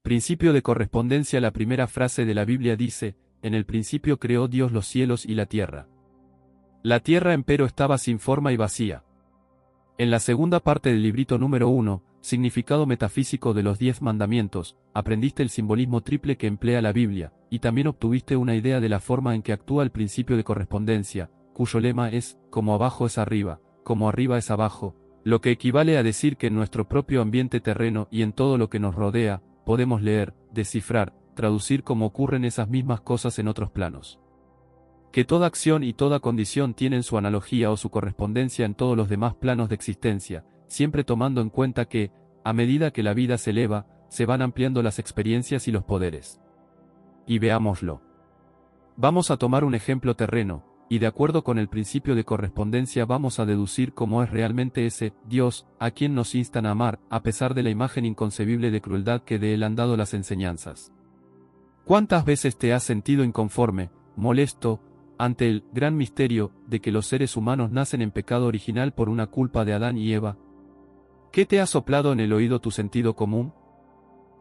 Principio de correspondencia. La primera frase de la Biblia dice, en el principio creó Dios los cielos y la tierra. La tierra empero estaba sin forma y vacía. En la segunda parte del librito número 1, significado metafísico de los 10 mandamientos, aprendiste el simbolismo triple que emplea la Biblia, y también obtuviste una idea de la forma en que actúa el principio de correspondencia, cuyo lema es, como abajo es arriba, como arriba es abajo, lo que equivale a decir que en nuestro propio ambiente terreno y en todo lo que nos rodea, podemos leer, descifrar, traducir cómo ocurren esas mismas cosas en otros planos. Que toda acción y toda condición tienen su analogía o su correspondencia en todos los demás planos de existencia, siempre tomando en cuenta que, a medida que la vida se eleva, se van ampliando las experiencias y los poderes. Y veámoslo. Vamos a tomar un ejemplo terreno, y de acuerdo con el principio de correspondencia vamos a deducir cómo es realmente ese Dios, a quien nos instan a amar, a pesar de la imagen inconcebible de crueldad que de él han dado las enseñanzas. ¿Cuántas veces te has sentido inconforme, molesto, ante el gran misterio de que los seres humanos nacen en pecado original por una culpa de Adán y Eva? ¿Qué te ha soplado en el oído tu sentido común?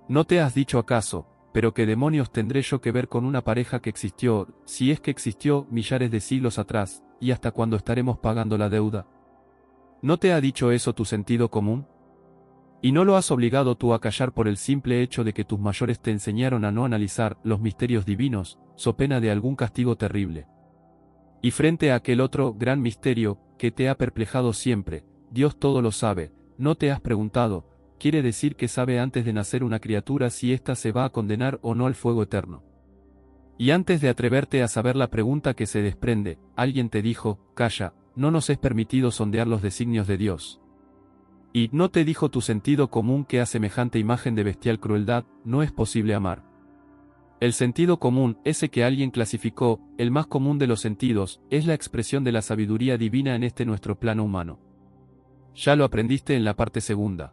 ¿No te has dicho acaso, pero qué demonios tendré yo que ver con una pareja que existió, si es que existió, millares de siglos atrás, y hasta cuándo estaremos pagando la deuda? ¿No te ha dicho eso tu sentido común? ¿Y no lo has obligado tú a callar por el simple hecho de que tus mayores te enseñaron a no analizar los misterios divinos, so pena de algún castigo terrible? Y frente a aquel otro gran misterio, que te ha perplejado siempre, Dios todo lo sabe, ¿no te has preguntado, quiere decir que sabe antes de nacer una criatura si ésta se va a condenar o no al fuego eterno? Y antes de atreverte a saber la pregunta que se desprende, alguien te dijo, calla, no nos es permitido sondear los designios de Dios. Y ¿no te dijo tu sentido común que a semejante imagen de bestial crueldad, no es posible amar? El sentido común, ese que alguien clasificó, el más común de los sentidos, es la expresión de la sabiduría divina en este nuestro plano humano. Ya lo aprendiste en la parte segunda.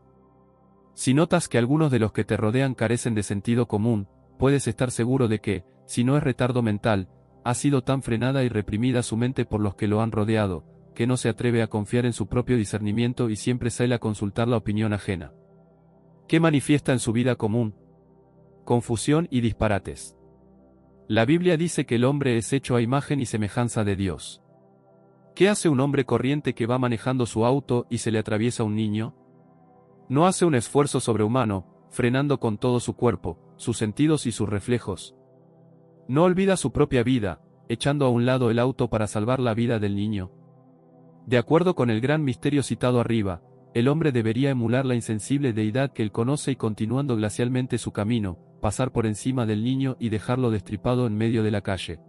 Si notas que algunos de los que te rodean carecen de sentido común, puedes estar seguro de que, si no es retardo mental, ha sido tan frenada y reprimida su mente por los que lo han rodeado, que no se atreve a confiar en su propio discernimiento y siempre sale a consultar la opinión ajena. ¿Qué manifiesta en su vida común? Confusión y disparates. La Biblia dice que el hombre es hecho a imagen y semejanza de Dios. ¿Qué hace un hombre corriente que va manejando su auto y se le atraviesa un niño? No hace un esfuerzo sobrehumano, frenando con todo su cuerpo, sus sentidos y sus reflejos. No olvida su propia vida, echando a un lado el auto para salvar la vida del niño. De acuerdo con el gran misterio citado arriba, el hombre debería emular la insensible deidad que él conoce y continuando glacialmente su camino, pasar por encima del niño y dejarlo destripado en medio de la calle.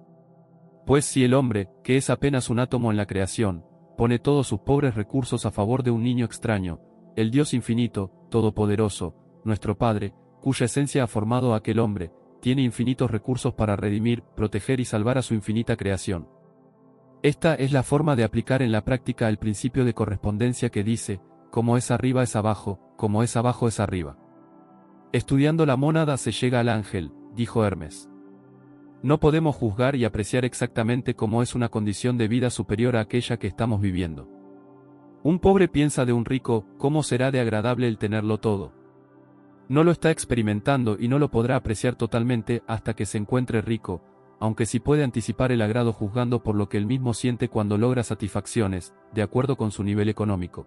Pues si el hombre, que es apenas un átomo en la creación, pone todos sus pobres recursos a favor de un niño extraño, el Dios infinito, todopoderoso, nuestro Padre, cuya esencia ha formado a aquel hombre, tiene infinitos recursos para redimir, proteger y salvar a su infinita creación. Esta es la forma de aplicar en la práctica el principio de correspondencia que dice, como es arriba es abajo, como es abajo es arriba. Estudiando la mónada se llega al ángel, dijo Hermes. No podemos juzgar y apreciar exactamente cómo es una condición de vida superior a aquella que estamos viviendo. Un pobre piensa de un rico, ¿cómo será de agradable el tenerlo todo? No lo está experimentando y no lo podrá apreciar totalmente hasta que se encuentre rico, aunque sí puede anticipar el agrado juzgando por lo que él mismo siente cuando logra satisfacciones, de acuerdo con su nivel económico.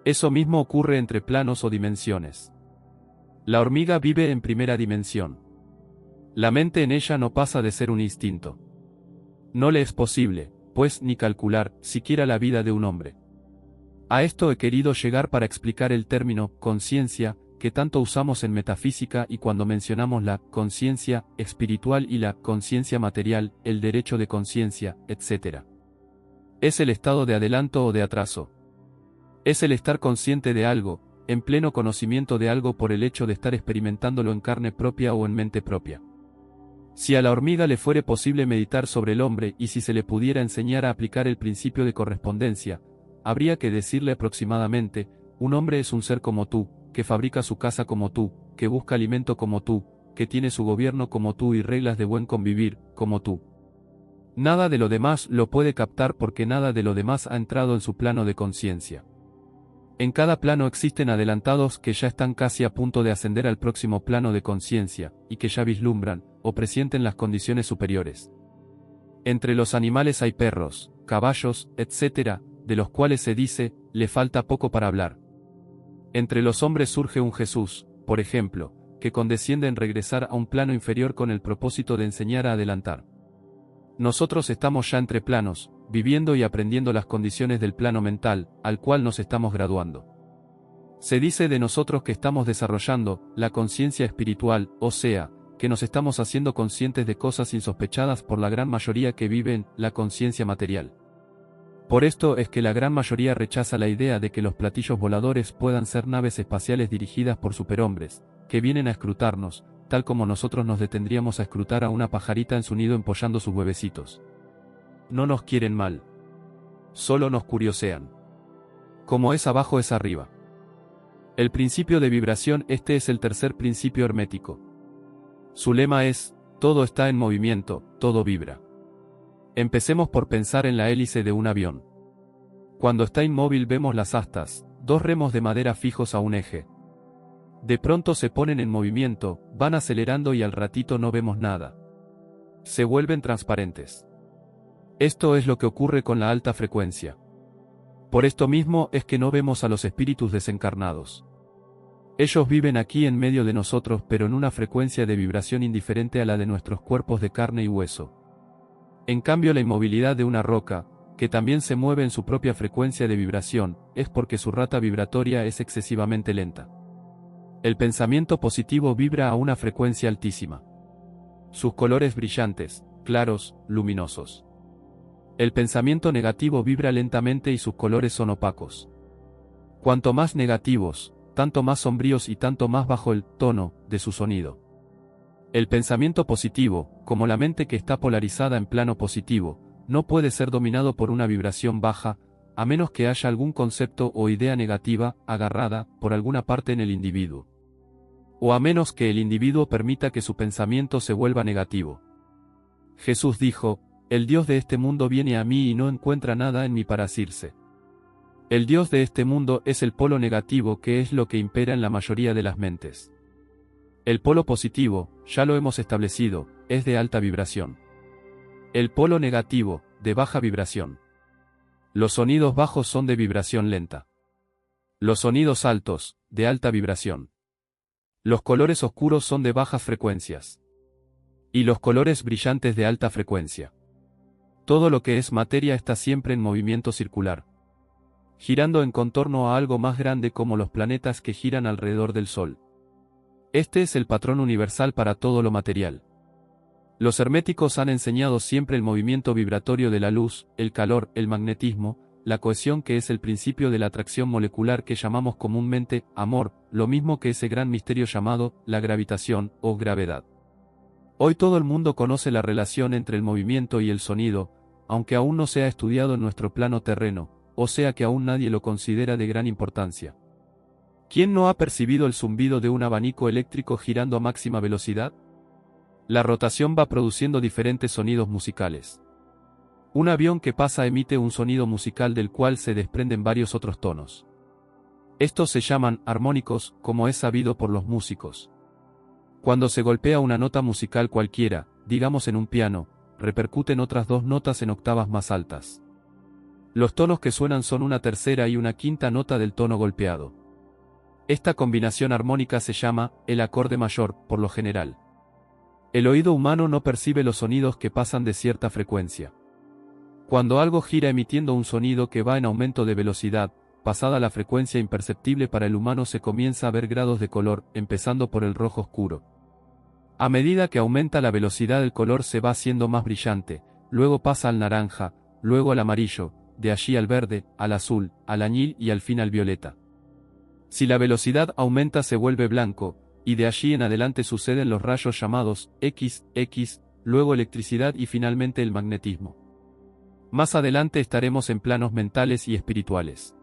Eso mismo ocurre entre planos o dimensiones. La hormiga vive en primera dimensión. La mente en ella no pasa de ser un instinto. No le es posible, pues, ni calcular, siquiera la vida de un hombre. A esto he querido llegar para explicar el término conciencia, que tanto usamos en metafísica y cuando mencionamos la conciencia espiritual y la conciencia material, el derecho de conciencia, etc. Es el estado de adelanto o de atraso. Es el estar consciente de algo, en pleno conocimiento de algo por el hecho de estar experimentándolo en carne propia o en mente propia. Si a la hormiga le fuere posible meditar sobre el hombre y si se le pudiera enseñar a aplicar el principio de correspondencia, habría que decirle aproximadamente, un hombre es un ser como tú, que fabrica su casa como tú, que busca alimento como tú, que tiene su gobierno como tú y reglas de buen convivir, como tú. Nada de lo demás lo puede captar porque nada de lo demás ha entrado en su plano de conciencia. En cada plano existen adelantados que ya están casi a punto de ascender al próximo plano de conciencia, y que ya vislumbran, o presienten las condiciones superiores. Entre los animales hay perros, caballos, etc., de los cuales se dice, le falta poco para hablar. Entre los hombres surge un Jesús, por ejemplo, que condesciende en regresar a un plano inferior con el propósito de enseñar a adelantar. Nosotros estamos ya entre planos, viviendo y aprendiendo las condiciones del plano mental, al cual nos estamos graduando. Se dice de nosotros que estamos desarrollando la conciencia espiritual, o sea, que nos estamos haciendo conscientes de cosas insospechadas por la gran mayoría que vive en la conciencia material. Por esto es que la gran mayoría rechaza la idea de que los platillos voladores puedan ser naves espaciales dirigidas por superhombres, que vienen a escrutarnos, tal como nosotros nos detendríamos a escrutar a una pajarita en su nido empollando sus huevecitos. No nos quieren mal. Solo nos curiosean. Como es abajo es arriba. El principio de vibración, este es el tercer principio hermético. Su lema es, todo está en movimiento, todo vibra. Empecemos por pensar en la hélice de un avión. Cuando está inmóvil vemos las astas, dos remos de madera fijos a un eje. De pronto se ponen en movimiento, van acelerando y al ratito no vemos nada. Se vuelven transparentes. Esto es lo que ocurre con la alta frecuencia. Por esto mismo es que no vemos a los espíritus desencarnados. Ellos viven aquí en medio de nosotros pero en una frecuencia de vibración indiferente a la de nuestros cuerpos de carne y hueso. En cambio la inmovilidad de una roca, que también se mueve en su propia frecuencia de vibración, es porque su rata vibratoria es excesivamente lenta. El pensamiento positivo vibra a una frecuencia altísima. Sus colores brillantes, claros, luminosos. El pensamiento negativo vibra lentamente y sus colores son opacos. Cuanto más negativos, tanto más sombríos y tanto más bajo el tono de su sonido. El pensamiento positivo, como la mente que está polarizada en plano positivo, no puede ser dominado por una vibración baja, a menos que haya algún concepto o idea negativa agarrada por alguna parte en el individuo. O a menos que el individuo permita que su pensamiento se vuelva negativo. Jesús dijo, el Dios de este mundo viene a mí y no encuentra nada en mí para asirse. El Dios de este mundo es el polo negativo que es lo que impera en la mayoría de las mentes. El polo positivo, ya lo hemos establecido, es de alta vibración. El polo negativo, de baja vibración. Los sonidos bajos son de vibración lenta. Los sonidos altos, de alta vibración. Los colores oscuros son de bajas frecuencias. Y los colores brillantes de alta frecuencia. Todo lo que es materia está siempre en movimiento circular. Girando en contorno a algo más grande como los planetas que giran alrededor del Sol. Este es el patrón universal para todo lo material. Los herméticos han enseñado siempre el movimiento vibratorio de la luz, el calor, el magnetismo, la cohesión que es el principio de la atracción molecular que llamamos comúnmente amor, lo mismo que ese gran misterio llamado la gravitación o gravedad. Hoy todo el mundo conoce la relación entre el movimiento y el sonido, aunque aún no se ha estudiado en nuestro plano terreno, o sea que aún nadie lo considera de gran importancia. ¿Quién no ha percibido el zumbido de un abanico eléctrico girando a máxima velocidad? La rotación va produciendo diferentes sonidos musicales. Un avión que pasa emite un sonido musical del cual se desprenden varios otros tonos. Estos se llaman armónicos, como es sabido por los músicos. Cuando se golpea una nota musical cualquiera, digamos en un piano, repercuten otras dos notas en octavas más altas. Los tonos que suenan son una tercera y una quinta nota del tono golpeado. Esta combinación armónica se llama el acorde mayor, por lo general. El oído humano no percibe los sonidos que pasan de cierta frecuencia. Cuando algo gira emitiendo un sonido que va en aumento de velocidad, pasada la frecuencia imperceptible para el humano se comienza a ver grados de color, empezando por el rojo oscuro. A medida que aumenta la velocidad el color se va haciendo más brillante, luego pasa al naranja, luego al amarillo, de allí al verde, al azul, al añil y al fin al violeta. Si la velocidad aumenta se vuelve blanco, y de allí en adelante suceden los rayos llamados X, luego electricidad y finalmente el magnetismo. Más adelante estaremos en planos mentales y espirituales.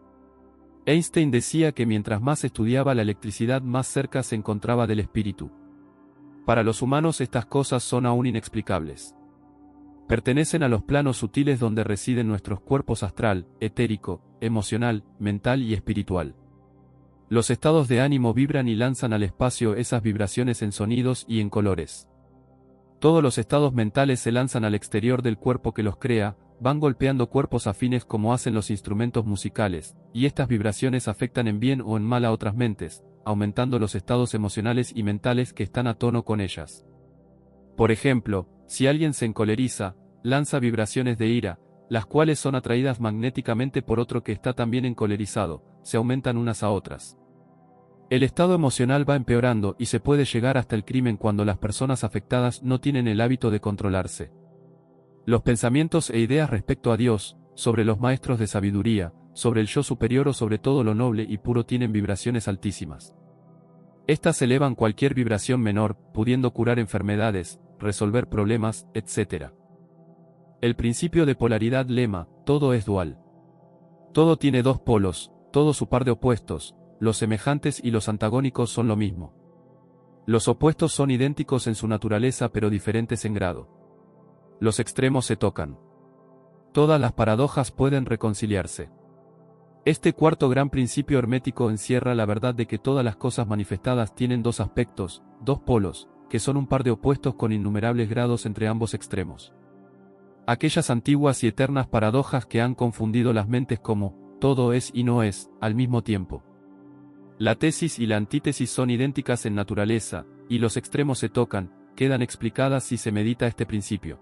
Einstein decía que mientras más estudiaba la electricidad más cerca se encontraba del espíritu. Para los humanos estas cosas son aún inexplicables. Pertenecen a los planos sutiles donde residen nuestros cuerpos astral, etérico, emocional, mental y espiritual. Los estados de ánimo vibran y lanzan al espacio esas vibraciones en sonidos y en colores. Todos los estados mentales se lanzan al exterior del cuerpo que los crea, van golpeando cuerpos afines como hacen los instrumentos musicales, y estas vibraciones afectan en bien o en mal a otras mentes, aumentando los estados emocionales y mentales que están a tono con ellas. Por ejemplo, si alguien se encoleriza, lanza vibraciones de ira, las cuales son atraídas magnéticamente por otro que está también encolerizado, se aumentan unas a otras. El estado emocional va empeorando y se puede llegar hasta el crimen cuando las personas afectadas no tienen el hábito de controlarse. Los pensamientos e ideas respecto a Dios, sobre los maestros de sabiduría, sobre el yo superior o sobre todo lo noble y puro tienen vibraciones altísimas. Estas elevan cualquier vibración menor, pudiendo curar enfermedades, resolver problemas, etc. El principio de polaridad lema, todo es dual. Todo tiene dos polos, todo su par de opuestos, los semejantes y los antagónicos son lo mismo. Los opuestos son idénticos en su naturaleza pero diferentes en grado. Los extremos se tocan. Todas las paradojas pueden reconciliarse. Este cuarto gran principio hermético encierra la verdad de que todas las cosas manifestadas tienen dos aspectos, dos polos, que son un par de opuestos con innumerables grados entre ambos extremos. Aquellas antiguas y eternas paradojas que han confundido las mentes como, todo es y no es, al mismo tiempo. La tesis y la antítesis son idénticas en naturaleza, y los extremos se tocan, quedan explicadas si se medita este principio.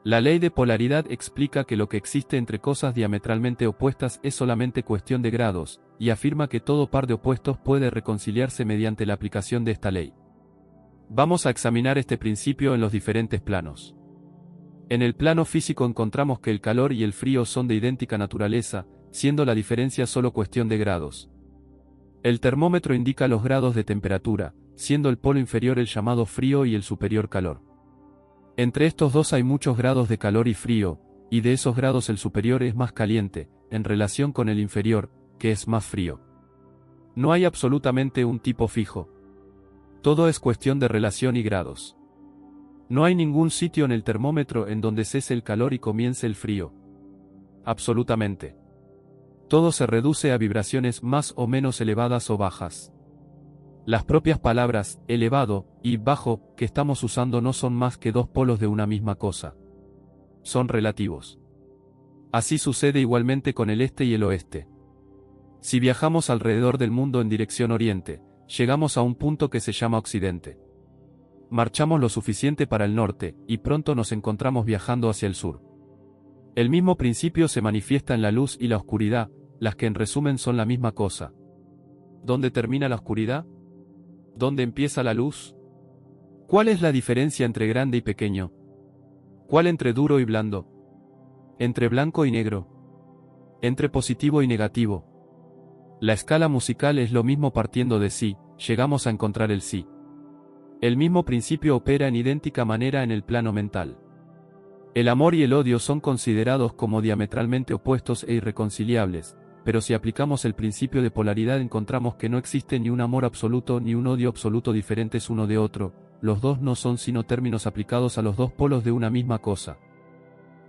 La ley de polaridad explica que lo que existe entre cosas diametralmente opuestas es solamente cuestión de grados, y afirma que todo par de opuestos puede reconciliarse mediante la aplicación de esta ley. Vamos a examinar este principio en los diferentes planos. En el plano físico encontramos que el calor y el frío son de idéntica naturaleza, siendo la diferencia solo cuestión de grados. El termómetro indica los grados de temperatura, siendo el polo inferior el llamado frío y el superior calor. Entre estos dos hay muchos grados de calor y frío, y de esos grados el superior es más caliente, en relación con el inferior, que es más frío. No hay absolutamente un tipo fijo. Todo es cuestión de relación y grados. No hay ningún sitio en el termómetro en donde cese el calor y comience el frío. Absolutamente. Todo se reduce a vibraciones más o menos elevadas o bajas. Las propias palabras, elevado, y bajo, que estamos usando no son más que dos polos de una misma cosa. Son relativos. Así sucede igualmente con el este y el oeste. Si viajamos alrededor del mundo en dirección oriente, llegamos a un punto que se llama occidente. Marchamos lo suficiente para el norte, y pronto nos encontramos viajando hacia el sur. El mismo principio se manifiesta en la luz y la oscuridad, las que en resumen son la misma cosa. ¿Dónde termina la oscuridad? ¿Dónde empieza la luz? ¿Cuál es la diferencia entre grande y pequeño? ¿Cuál entre duro y blando? ¿Entre blanco y negro? ¿Entre positivo y negativo? La escala musical es lo mismo partiendo de sí, llegamos a encontrar el sí. El mismo principio opera en idéntica manera en el plano mental. El amor y el odio son considerados como diametralmente opuestos e irreconciliables, pero si aplicamos el principio de polaridad encontramos que no existe ni un amor absoluto ni un odio absoluto diferentes uno de otro, los dos no son sino términos aplicados a los dos polos de una misma cosa.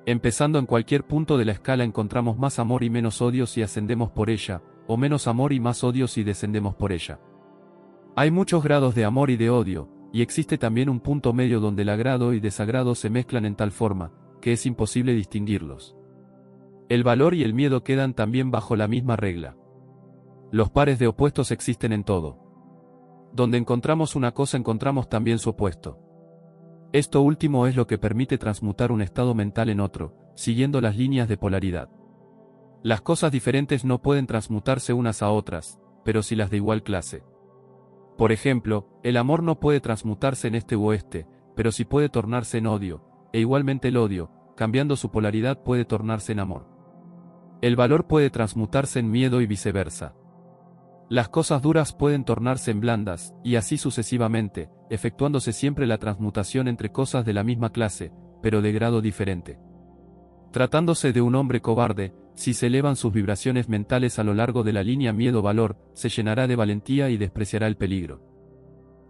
Empezando en cualquier punto de la escala encontramos más amor y menos odio si ascendemos por ella, o menos amor y más odio si descendemos por ella. Hay muchos grados de amor y de odio, y existe también un punto medio donde el agrado y desagrado se mezclan en tal forma, que es imposible distinguirlos. El valor y el miedo quedan también bajo la misma regla. Los pares de opuestos existen en todo. Donde encontramos una cosa encontramos también su opuesto. Esto último es lo que permite transmutar un estado mental en otro, siguiendo las líneas de polaridad. Las cosas diferentes no pueden transmutarse unas a otras, pero sí las de igual clase. Por ejemplo, el amor no puede transmutarse en este u oeste, pero sí puede tornarse en odio, e igualmente el odio, cambiando su polaridad puede tornarse en amor. El valor puede transmutarse en miedo y viceversa. Las cosas duras pueden tornarse en blandas, y así sucesivamente, efectuándose siempre la transmutación entre cosas de la misma clase, pero de grado diferente. Tratándose de un hombre cobarde, si se elevan sus vibraciones mentales a lo largo de la línea miedo-valor, se llenará de valentía y despreciará el peligro.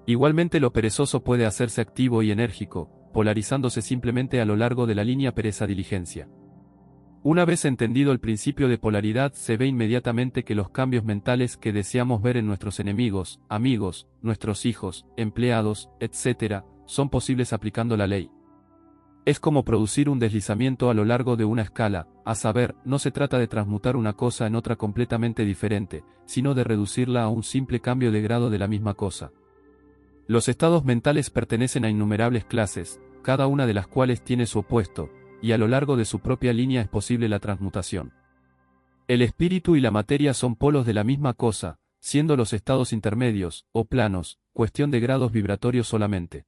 Igualmente lo perezoso puede hacerse activo y enérgico, polarizándose simplemente a lo largo de la línea pereza-diligencia. Una vez entendido el principio de polaridad, se ve inmediatamente que los cambios mentales que deseamos ver en nuestros enemigos, amigos, nuestros hijos, empleados, etc., son posibles aplicando la ley. Es como producir un deslizamiento a lo largo de una escala, a saber, no se trata de transmutar una cosa en otra completamente diferente, sino de reducirla a un simple cambio de grado de la misma cosa. Los estados mentales pertenecen a innumerables clases, cada una de las cuales tiene su opuesto, y a lo largo de su propia línea es posible la transmutación. El espíritu y la materia son polos de la misma cosa, siendo los estados intermedios, o planos, cuestión de grados vibratorios solamente.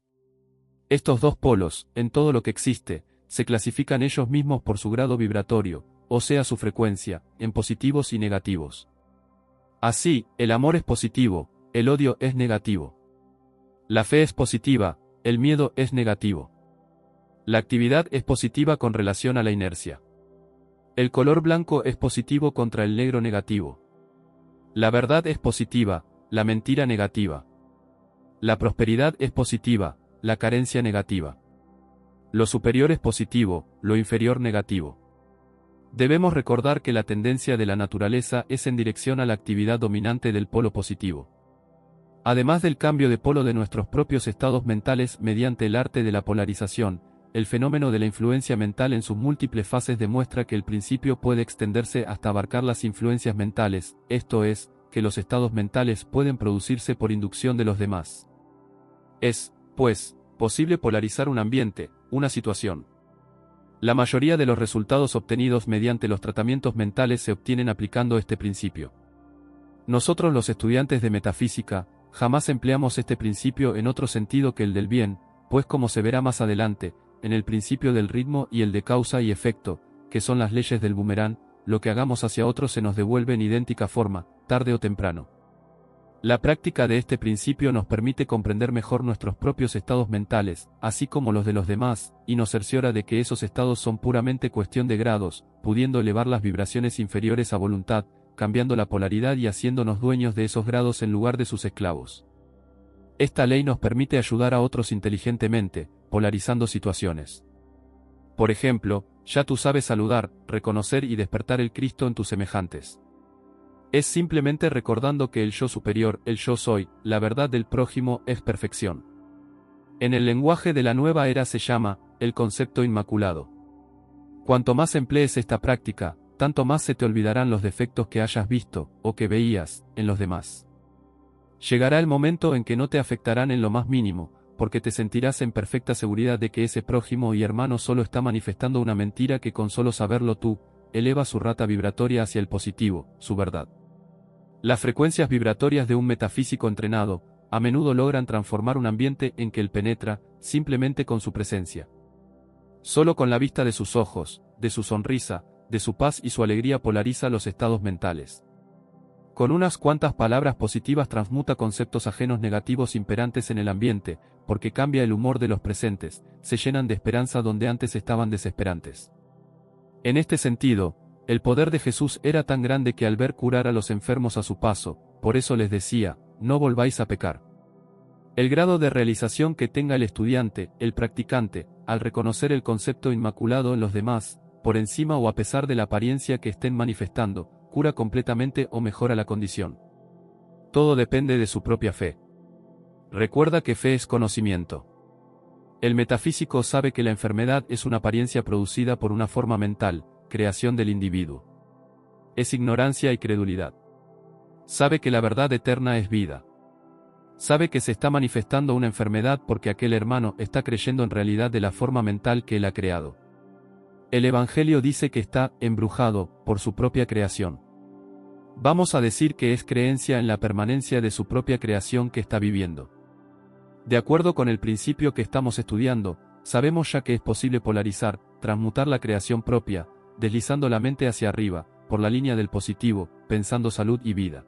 Estos dos polos, en todo lo que existe, se clasifican ellos mismos por su grado vibratorio, o sea su frecuencia, en positivos y negativos. Así, el amor es positivo, el odio es negativo. La fe es positiva, el miedo es negativo. La actividad es positiva con relación a la inercia. El color blanco es positivo contra el negro negativo. La verdad es positiva, la mentira negativa. La prosperidad es positiva, la carencia negativa. Lo superior es positivo, lo inferior negativo. Debemos recordar que la tendencia de la naturaleza es en dirección a la actividad dominante del polo positivo. Además del cambio de polo de nuestros propios estados mentales mediante el arte de la polarización, el fenómeno de la influencia mental en sus múltiples fases demuestra que el principio puede extenderse hasta abarcar las influencias mentales, esto es, que los estados mentales pueden producirse por inducción de los demás. Es, pues, posible polarizar un ambiente, una situación. La mayoría de los resultados obtenidos mediante los tratamientos mentales se obtienen aplicando este principio. Nosotros los estudiantes de metafísica, jamás empleamos este principio en otro sentido que el del bien, pues como se verá más adelante, en el principio del ritmo y el de causa y efecto, que son las leyes del boomerang, lo que hagamos hacia otros se nos devuelve en idéntica forma, tarde o temprano. La práctica de este principio nos permite comprender mejor nuestros propios estados mentales, así como los de los demás, y nos cerciora de que esos estados son puramente cuestión de grados, pudiendo elevar las vibraciones inferiores a voluntad, cambiando la polaridad y haciéndonos dueños de esos grados en lugar de sus esclavos. Esta ley nos permite ayudar a otros inteligentemente, polarizando situaciones. Por ejemplo, ya tú sabes saludar, reconocer y despertar el Cristo en tus semejantes. Es simplemente recordando que el yo superior, el yo soy, la verdad del prójimo, es perfección. En el lenguaje de la nueva era se llama, el concepto inmaculado. Cuanto más emplees esta práctica, tanto más se te olvidarán los defectos que hayas visto, o que veías, en los demás. Llegará el momento en que no te afectarán en lo más mínimo, porque te sentirás en perfecta seguridad de que ese prójimo y hermano solo está manifestando una mentira que con solo saberlo tú, eleva su rata vibratoria hacia el positivo, su verdad. Las frecuencias vibratorias de un metafísico entrenado, a menudo logran transformar un ambiente en que él penetra, simplemente con su presencia. Solo con la vista de sus ojos, de su sonrisa, de su paz y su alegría polariza los estados mentales. Con unas cuantas palabras positivas transmuta conceptos ajenos negativos imperantes en el ambiente, porque cambia el humor de los presentes, se llenan de esperanza donde antes estaban desesperantes. En este sentido, el poder de Jesús era tan grande que al ver curar a los enfermos a su paso, por eso les decía, no volváis a pecar. El grado de realización que tenga el estudiante, el practicante, al reconocer el concepto inmaculado en los demás, por encima o a pesar de la apariencia que estén manifestando, cura completamente o mejora la condición. Todo depende de su propia fe. Recuerda que fe es conocimiento. El metafísico sabe que la enfermedad es una apariencia producida por una forma mental, creación del individuo. Es ignorancia y credulidad. Sabe que la verdad eterna es vida. Sabe que se está manifestando una enfermedad porque aquel hermano está creyendo en realidad de la forma mental que él ha creado. El Evangelio dice que está embrujado por su propia creación. Vamos a decir que es creencia en la permanencia de su propia creación que está viviendo. De acuerdo con el principio que estamos estudiando, sabemos ya que es posible polarizar, transmutar la creación propia, deslizando la mente hacia arriba, por la línea del positivo, pensando salud y vida.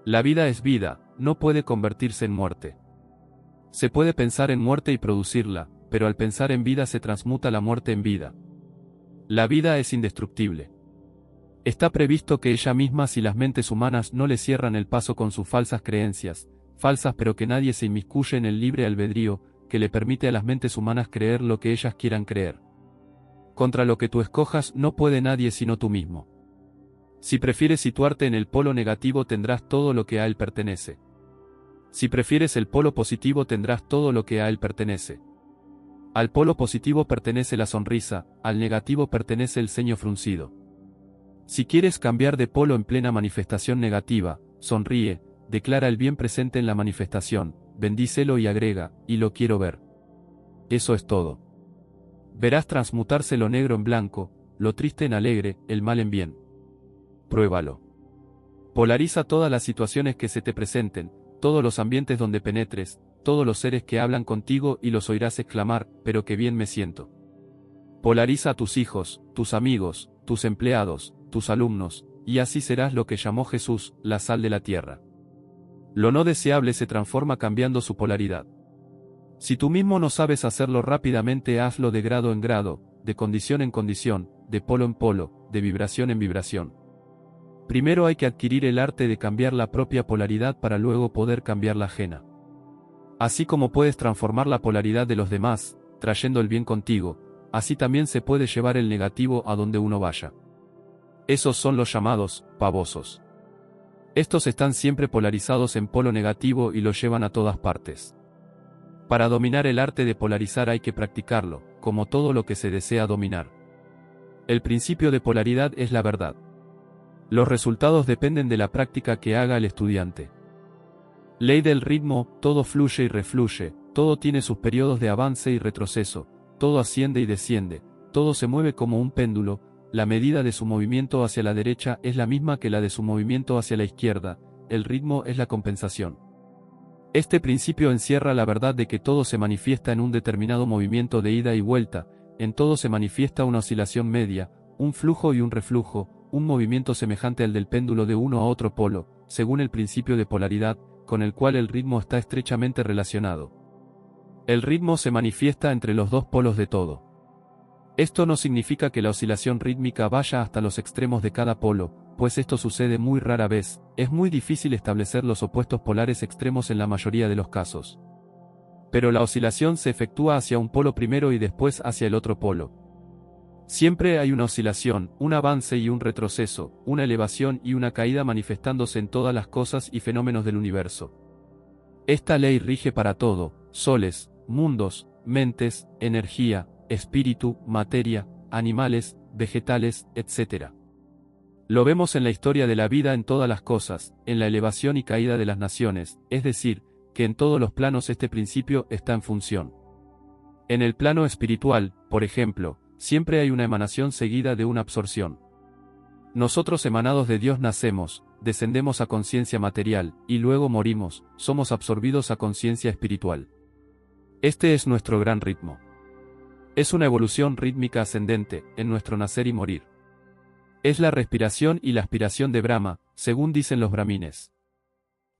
La vida es vida, no puede convertirse en muerte. Se puede pensar en muerte y producirla, pero al pensar en vida se transmuta la muerte en vida. La vida es indestructible. Está previsto que ella misma si las mentes humanas no le cierran el paso con sus falsas creencias, falsas pero que nadie se inmiscuye en el libre albedrío, que le permite a las mentes humanas creer lo que ellas quieran creer. Contra lo que tú escojas no puede nadie sino tú mismo. Si prefieres situarte en el polo negativo tendrás todo lo que a él pertenece. Si prefieres el polo positivo tendrás todo lo que a él pertenece. Al polo positivo pertenece la sonrisa, al negativo pertenece el ceño fruncido. Si quieres cambiar de polo en plena manifestación negativa, sonríe, declara el bien presente en la manifestación, bendícelo y agrega, y lo quiero ver. Eso es todo. Verás transmutarse lo negro en blanco, lo triste en alegre, el mal en bien. Pruébalo. Polariza todas las situaciones que se te presenten, todos los ambientes donde penetres, todos los seres que hablan contigo y los oirás exclamar, pero qué bien me siento. Polariza a tus hijos, tus amigos, tus empleados, tus alumnos, y así serás lo que llamó Jesús, la sal de la tierra. Lo no deseable se transforma cambiando su polaridad. Si tú mismo no sabes hacerlo rápidamente, hazlo de grado en grado, de condición en condición, de polo en polo, de vibración en vibración. Primero hay que adquirir el arte de cambiar la propia polaridad para luego poder cambiar la ajena. Así como puedes transformar la polaridad de los demás, trayendo el bien contigo, así también se puede llevar el negativo a donde uno vaya. Esos son los llamados pavosos. Estos están siempre polarizados en polo negativo y lo llevan a todas partes. Para dominar el arte de polarizar hay que practicarlo, como todo lo que se desea dominar. El principio de polaridad es la verdad. Los resultados dependen de la práctica que haga el estudiante. Ley del ritmo, todo fluye y refluye, todo tiene sus periodos de avance y retroceso, todo asciende y desciende, todo se mueve como un péndulo, la medida de su movimiento hacia la derecha es la misma que la de su movimiento hacia la izquierda, el ritmo es la compensación. Este principio encierra la verdad de que todo se manifiesta en un determinado movimiento de ida y vuelta, en todo se manifiesta una oscilación media, un flujo y un reflujo, un movimiento semejante al del péndulo de uno a otro polo, según el principio de polaridad, con el cual el ritmo está estrechamente relacionado. El ritmo se manifiesta entre los dos polos de todo. Esto no significa que la oscilación rítmica vaya hasta los extremos de cada polo, pues esto sucede muy rara vez, es muy difícil establecer los opuestos polares extremos en la mayoría de los casos. Pero la oscilación se efectúa hacia un polo primero y después hacia el otro polo. Siempre hay una oscilación, un avance y un retroceso, una elevación y una caída manifestándose en todas las cosas y fenómenos del universo. Esta ley rige para todo, soles, mundos, mentes, energía, espíritu, materia, animales, vegetales, etc. Lo vemos en la historia de la vida en todas las cosas, en la elevación y caída de las naciones, es decir, que en todos los planos este principio está en función. En el plano espiritual, por ejemplo, siempre hay una emanación seguida de una absorción. Nosotros emanados de Dios nacemos, descendemos a conciencia material, y luego morimos, somos absorbidos a conciencia espiritual. Este es nuestro gran ritmo. Es una evolución rítmica ascendente, en nuestro nacer y morir. Es la respiración y la aspiración de Brahma, según dicen los brahmines.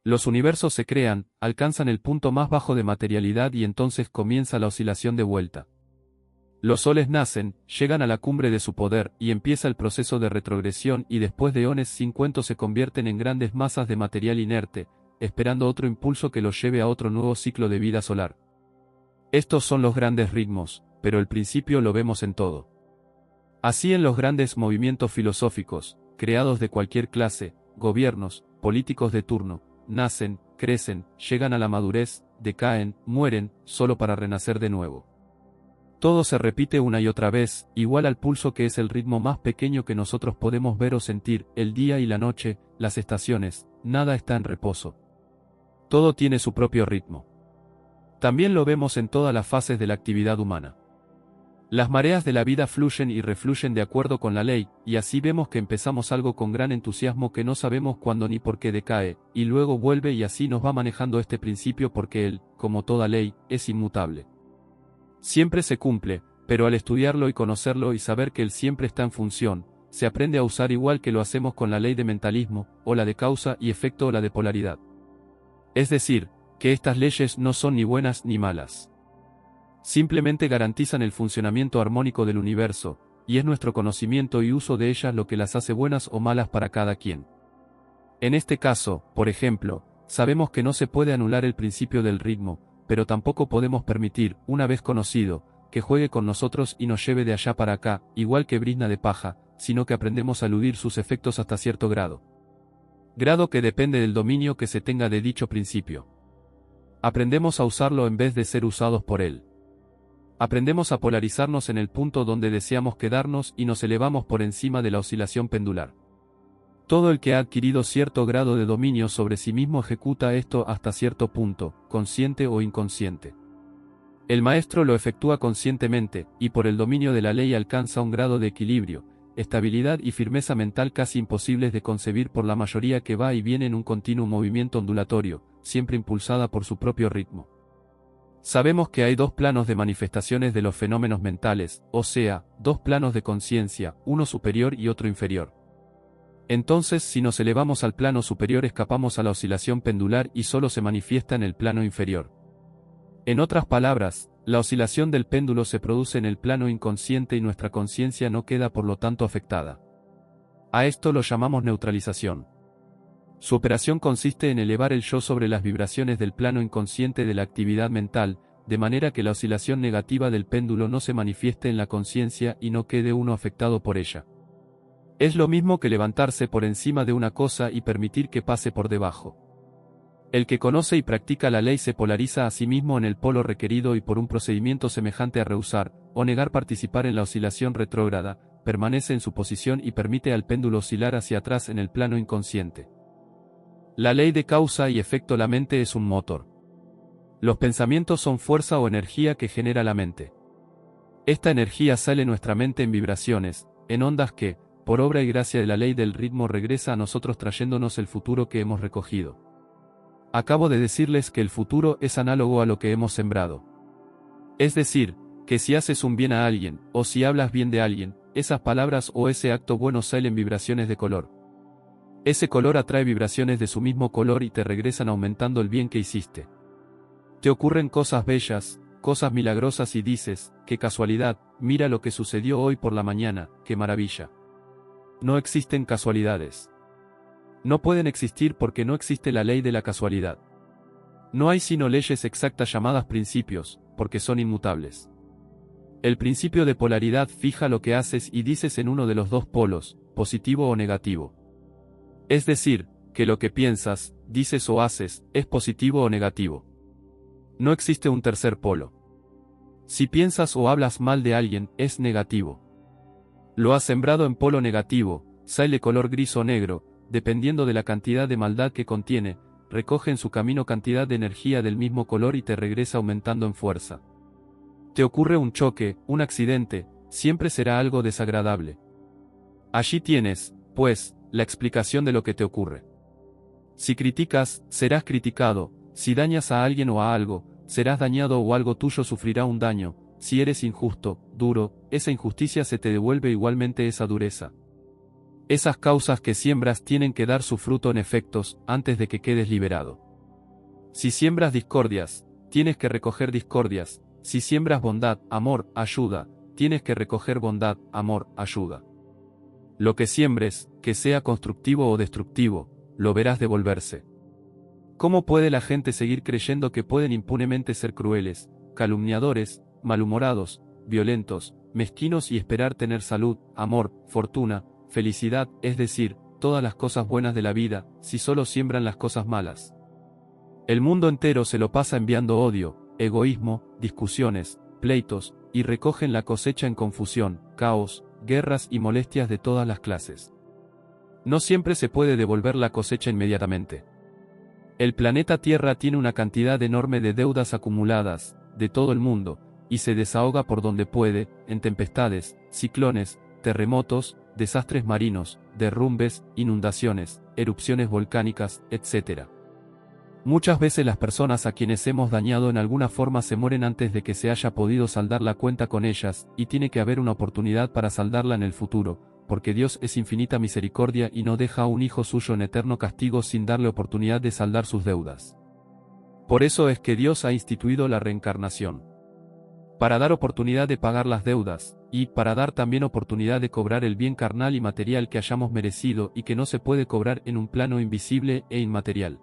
Los universos se crean, alcanzan el punto más bajo de materialidad y entonces comienza la oscilación de vuelta. Los soles nacen, llegan a la cumbre de su poder y empieza el proceso de retrogresión y después de eones sin cuento se convierten en grandes masas de material inerte, esperando otro impulso que los lleve a otro nuevo ciclo de vida solar. Estos son los grandes ritmos, pero el principio lo vemos en todo. Así en los grandes movimientos filosóficos, creados de cualquier clase, gobiernos, políticos de turno, nacen, crecen, llegan a la madurez, decaen, mueren, solo para renacer de nuevo. Todo se repite una y otra vez, igual al pulso que es el ritmo más pequeño que nosotros podemos ver o sentir, el día y la noche, las estaciones, nada está en reposo. Todo tiene su propio ritmo. También lo vemos en todas las fases de la actividad humana. Las mareas de la vida fluyen y refluyen de acuerdo con la ley, y así vemos que empezamos algo con gran entusiasmo que no sabemos cuándo ni por qué decae, y luego vuelve y así nos va manejando este principio porque él, como toda ley, es inmutable. Siempre se cumple, pero al estudiarlo y conocerlo y saber que él siempre está en función, se aprende a usar igual que lo hacemos con la ley de mentalismo, o la de causa y efecto o la de polaridad. Es decir, que estas leyes no son ni buenas ni malas. Simplemente garantizan el funcionamiento armónico del universo, y es nuestro conocimiento y uso de ellas lo que las hace buenas o malas para cada quien. En este caso, por ejemplo, sabemos que no se puede anular el principio del ritmo, pero tampoco podemos permitir, una vez conocido, que juegue con nosotros y nos lleve de allá para acá, igual que brizna de paja, sino que aprendemos a eludir sus efectos hasta cierto grado. Grado que depende del dominio que se tenga de dicho principio. Aprendemos a usarlo en vez de ser usados por él. Aprendemos a polarizarnos en el punto donde deseamos quedarnos y nos elevamos por encima de la oscilación pendular. Todo el que ha adquirido cierto grado de dominio sobre sí mismo ejecuta esto hasta cierto punto, consciente o inconsciente. El maestro lo efectúa conscientemente, y por el dominio de la ley alcanza un grado de equilibrio, estabilidad y firmeza mental casi imposibles de concebir por la mayoría que va y viene en un continuo movimiento ondulatorio, siempre impulsada por su propio ritmo. Sabemos que hay dos planos de manifestaciones de los fenómenos mentales, o sea, dos planos de conciencia, uno superior y otro inferior. Entonces, si nos elevamos al plano superior escapamos a la oscilación pendular y solo se manifiesta en el plano inferior. En otras palabras, la oscilación del péndulo se produce en el plano inconsciente y nuestra conciencia no queda por lo tanto afectada. A esto lo llamamos neutralización. Su operación consiste en elevar el yo sobre las vibraciones del plano inconsciente de la actividad mental, de manera que la oscilación negativa del péndulo no se manifieste en la conciencia y no quede uno afectado por ella. Es lo mismo que levantarse por encima de una cosa y permitir que pase por debajo. El que conoce y practica la ley se polariza a sí mismo en el polo requerido y por un procedimiento semejante a rehusar, o negar participar en la oscilación retrógrada, permanece en su posición y permite al péndulo oscilar hacia atrás en el plano inconsciente. La ley de causa y efecto. La mente es un motor. Los pensamientos son fuerza o energía que genera la mente. Esta energía sale de nuestra mente en vibraciones, en ondas que, por obra y gracia de la ley del ritmo regresa a nosotros trayéndonos el futuro que hemos recogido. Acabo de decirles que el futuro es análogo a lo que hemos sembrado. Es decir, que si haces un bien a alguien, o si hablas bien de alguien, esas palabras o ese acto bueno salen vibraciones de color. Ese color atrae vibraciones de su mismo color y te regresan aumentando el bien que hiciste. Te ocurren cosas bellas, cosas milagrosas y dices, qué casualidad, mira lo que sucedió hoy por la mañana, qué maravilla. No existen casualidades. No pueden existir porque no existe la ley de la casualidad. No hay sino leyes exactas llamadas principios, porque son inmutables. El principio de polaridad fija lo que haces y dices en uno de los dos polos, positivo o negativo. Es decir, que lo que piensas, dices o haces, es positivo o negativo. No existe un tercer polo. Si piensas o hablas mal de alguien, es negativo. Lo has sembrado en polo negativo, sale color gris o negro, dependiendo de la cantidad de maldad que contiene, recoge en su camino cantidad de energía del mismo color y te regresa aumentando en fuerza. Te ocurre un choque, un accidente, siempre será algo desagradable. Allí tienes, pues, la explicación de lo que te ocurre. Si criticas, serás criticado, si dañas a alguien o a algo, serás dañado o algo tuyo sufrirá un daño. Si eres injusto, duro, esa injusticia se te devuelve igualmente esa dureza. Esas causas que siembras tienen que dar su fruto en efectos, antes de que quedes liberado. Si siembras discordias, tienes que recoger discordias, si siembras bondad, amor, ayuda, tienes que recoger bondad, amor, ayuda. Lo que siembres, que sea constructivo o destructivo, lo verás devolverse. ¿Cómo puede la gente seguir creyendo que pueden impunemente ser crueles, calumniadores, malhumorados, violentos, mezquinos y esperar tener salud, amor, fortuna, felicidad, es decir, todas las cosas buenas de la vida, si solo siembran las cosas malas? El mundo entero se lo pasa enviando odio, egoísmo, discusiones, pleitos, y recogen la cosecha en confusión, caos, guerras y molestias de todas las clases. No siempre se puede devolver la cosecha inmediatamente. El planeta Tierra tiene una cantidad enorme de deudas acumuladas, de todo el mundo, y se desahoga por donde puede, en tempestades, ciclones, terremotos, desastres marinos, derrumbes, inundaciones, erupciones volcánicas, etc. Muchas veces las personas a quienes hemos dañado en alguna forma se mueren antes de que se haya podido saldar la cuenta con ellas, y tiene que haber una oportunidad para saldarla en el futuro, porque Dios es infinita misericordia y no deja a un hijo suyo en eterno castigo sin darle oportunidad de saldar sus deudas. Por eso es que Dios ha instituido la reencarnación. Para dar oportunidad de pagar las deudas, y para dar también oportunidad de cobrar el bien carnal y material que hayamos merecido y que no se puede cobrar en un plano invisible e inmaterial.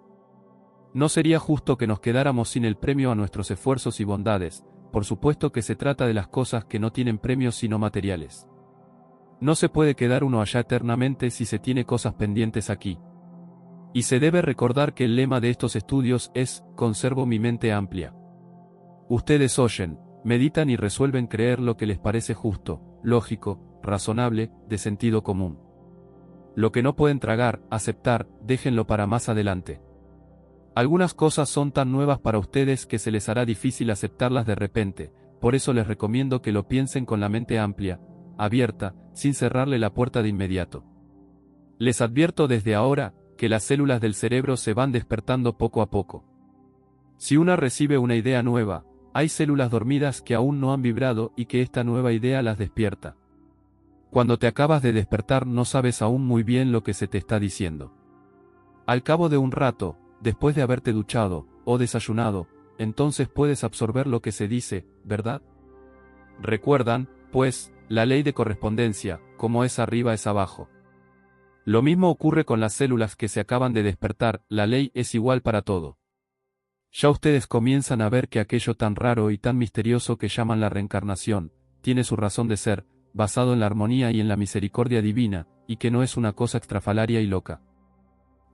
No sería justo que nos quedáramos sin el premio a nuestros esfuerzos y bondades, por supuesto que se trata de las cosas que no tienen premios sino materiales. No se puede quedar uno allá eternamente si se tiene cosas pendientes aquí. Y se debe recordar que el lema de estos estudios es, conservo mi mente amplia. Ustedes oyen, meditan y resuelven creer lo que les parece justo, lógico, razonable, de sentido común. Lo que no pueden tragar, aceptar, déjenlo para más adelante. Algunas cosas son tan nuevas para ustedes que se les hará difícil aceptarlas de repente, por eso les recomiendo que lo piensen con la mente amplia, abierta, sin cerrarle la puerta de inmediato. Les advierto desde ahora, que las células del cerebro se van despertando poco a poco. Si una recibe una idea nueva, hay células dormidas que aún no han vibrado y que esta nueva idea las despierta. Cuando te acabas de despertar no sabes aún muy bien lo que se te está diciendo. Al cabo de un rato, después de haberte duchado, o desayunado, entonces puedes absorber lo que se dice, ¿verdad? Recuerdan, pues, la ley de correspondencia, como es arriba es abajo. Lo mismo ocurre con las células que se acaban de despertar, la ley es igual para todo. Ya ustedes comienzan a ver que aquello tan raro y tan misterioso que llaman la reencarnación, tiene su razón de ser, basado en la armonía y en la misericordia divina, y que no es una cosa extrafalaria y loca.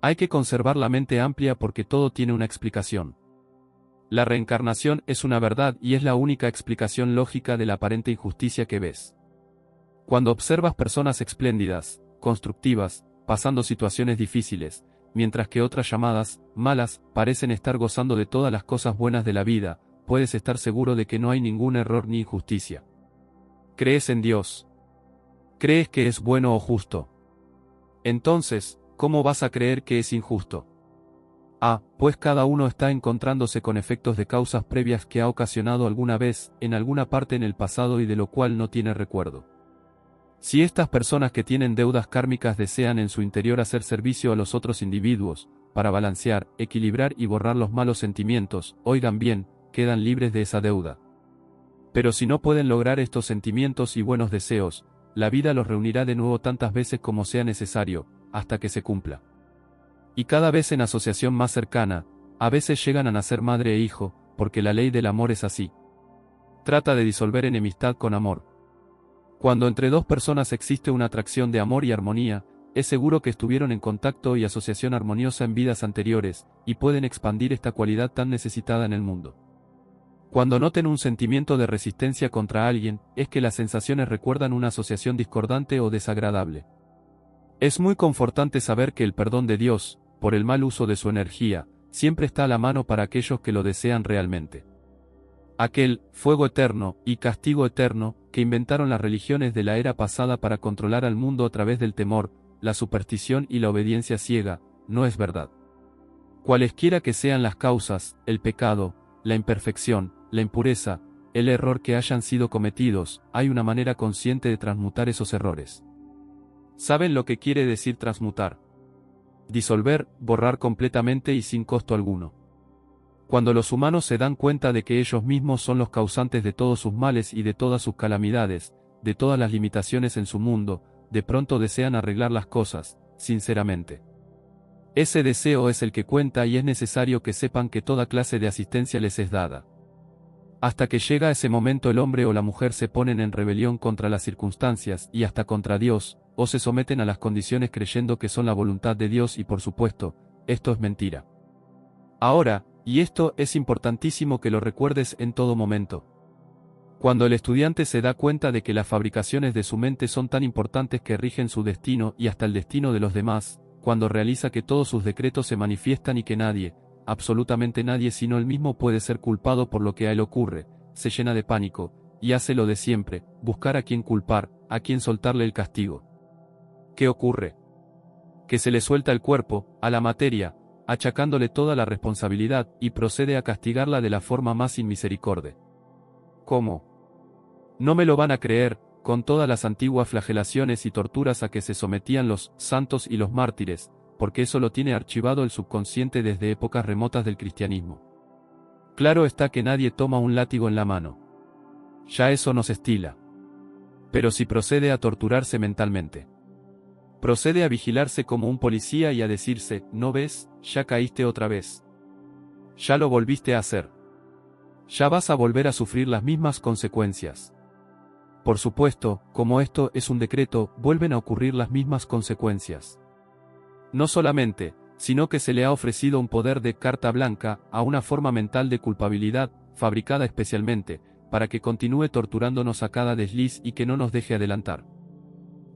Hay que conservar la mente amplia porque todo tiene una explicación. La reencarnación es una verdad y es la única explicación lógica de la aparente injusticia que ves. Cuando observas personas espléndidas, constructivas, pasando situaciones difíciles, mientras que otras llamadas, malas, parecen estar gozando de todas las cosas buenas de la vida, puedes estar seguro de que no hay ningún error ni injusticia. ¿Crees en Dios? ¿Crees que es bueno o justo? Entonces, ¿cómo vas a creer que es injusto? Pues cada uno está encontrándose con efectos de causas previas que ha ocasionado alguna vez, en alguna parte en el pasado y de lo cual no tiene recuerdo. Si estas personas que tienen deudas kármicas desean en su interior hacer servicio a los otros individuos, para balancear, equilibrar y borrar los malos sentimientos, oigan bien, quedan libres de esa deuda. Pero si no pueden lograr estos sentimientos y buenos deseos, la vida los reunirá de nuevo tantas veces como sea necesario, hasta que se cumpla. Y cada vez en asociación más cercana, a veces llegan a nacer madre e hijo, porque la ley del amor es así. Trata de disolver enemistad con amor. Cuando entre dos personas existe una atracción de amor y armonía, es seguro que estuvieron en contacto y asociación armoniosa en vidas anteriores, y pueden expandir esta cualidad tan necesitada en el mundo. Cuando noten un sentimiento de resistencia contra alguien, es que las sensaciones recuerdan una asociación discordante o desagradable. Es muy confortante saber que el perdón de Dios, por el mal uso de su energía, siempre está a la mano para aquellos que lo desean realmente. Aquel fuego eterno y castigo eterno que inventaron las religiones de la era pasada para controlar al mundo a través del temor, la superstición y la obediencia ciega, no es verdad. Cualesquiera que sean las causas, el pecado, la imperfección, la impureza, el error que hayan sido cometidos, hay una manera consciente de transmutar esos errores. ¿Saben lo que quiere decir transmutar? Disolver, borrar completamente y sin costo alguno. Cuando los humanos se dan cuenta de que ellos mismos son los causantes de todos sus males y de todas sus calamidades, de todas las limitaciones en su mundo, de pronto desean arreglar las cosas, sinceramente. Ese deseo es el que cuenta y es necesario que sepan que toda clase de asistencia les es dada. Hasta que llega ese momento el hombre o la mujer se ponen en rebelión contra las circunstancias y hasta contra Dios, o se someten a las condiciones creyendo que son la voluntad de Dios y por supuesto, esto es mentira. Ahora, y esto es importantísimo que lo recuerdes en todo momento. Cuando el estudiante se da cuenta de que las fabricaciones de su mente son tan importantes que rigen su destino y hasta el destino de los demás, cuando realiza que todos sus decretos se manifiestan y que nadie, absolutamente nadie sino él mismo puede ser culpado por lo que a él ocurre, se llena de pánico, y hace lo de siempre, buscar a quien culpar, a quien soltarle el castigo. ¿Qué ocurre? Que se le suelta el cuerpo, a la materia, achacándole toda la responsabilidad, y procede a castigarla de la forma más inmisericordia. ¿Cómo? No me lo van a creer, con todas las antiguas flagelaciones y torturas a que se sometían los santos y los mártires, porque eso lo tiene archivado el subconsciente desde épocas remotas del cristianismo. Claro está que nadie toma un látigo en la mano. Ya eso no se estila. Pero si procede a torturarse mentalmente. Procede a vigilarse como un policía y a decirse, ¿no ves? Ya caíste otra vez. Ya lo volviste a hacer. ya vas a volver a sufrir las mismas consecuencias. Por supuesto, como esto es un decreto, vuelven a ocurrir las mismas consecuencias. No solamente, sino que se le ha ofrecido un poder de carta blanca a una forma mental de culpabilidad, fabricada especialmente, para que continúe torturándonos a cada desliz y que no nos deje adelantar.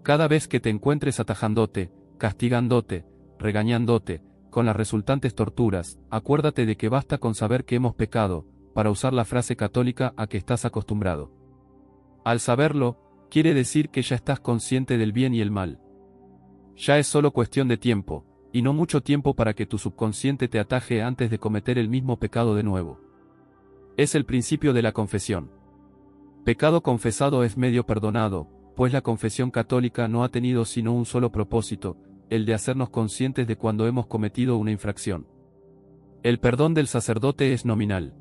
Cada vez que te encuentres atajándote, castigándote, regañándote, con las resultantes torturas, acuérdate de que basta con saber que hemos pecado, para usar la frase católica a que estás acostumbrado. Al saberlo, quiere decir que ya estás consciente del bien y el mal. Ya es solo cuestión de tiempo, y no mucho tiempo para que tu subconsciente te ataje antes de cometer el mismo pecado de nuevo. Es el principio de la confesión. Pecado confesado es medio perdonado, pues la confesión católica no ha tenido sino un solo propósito, el de hacernos conscientes de cuando hemos cometido una infracción. El perdón del sacerdote es nominal.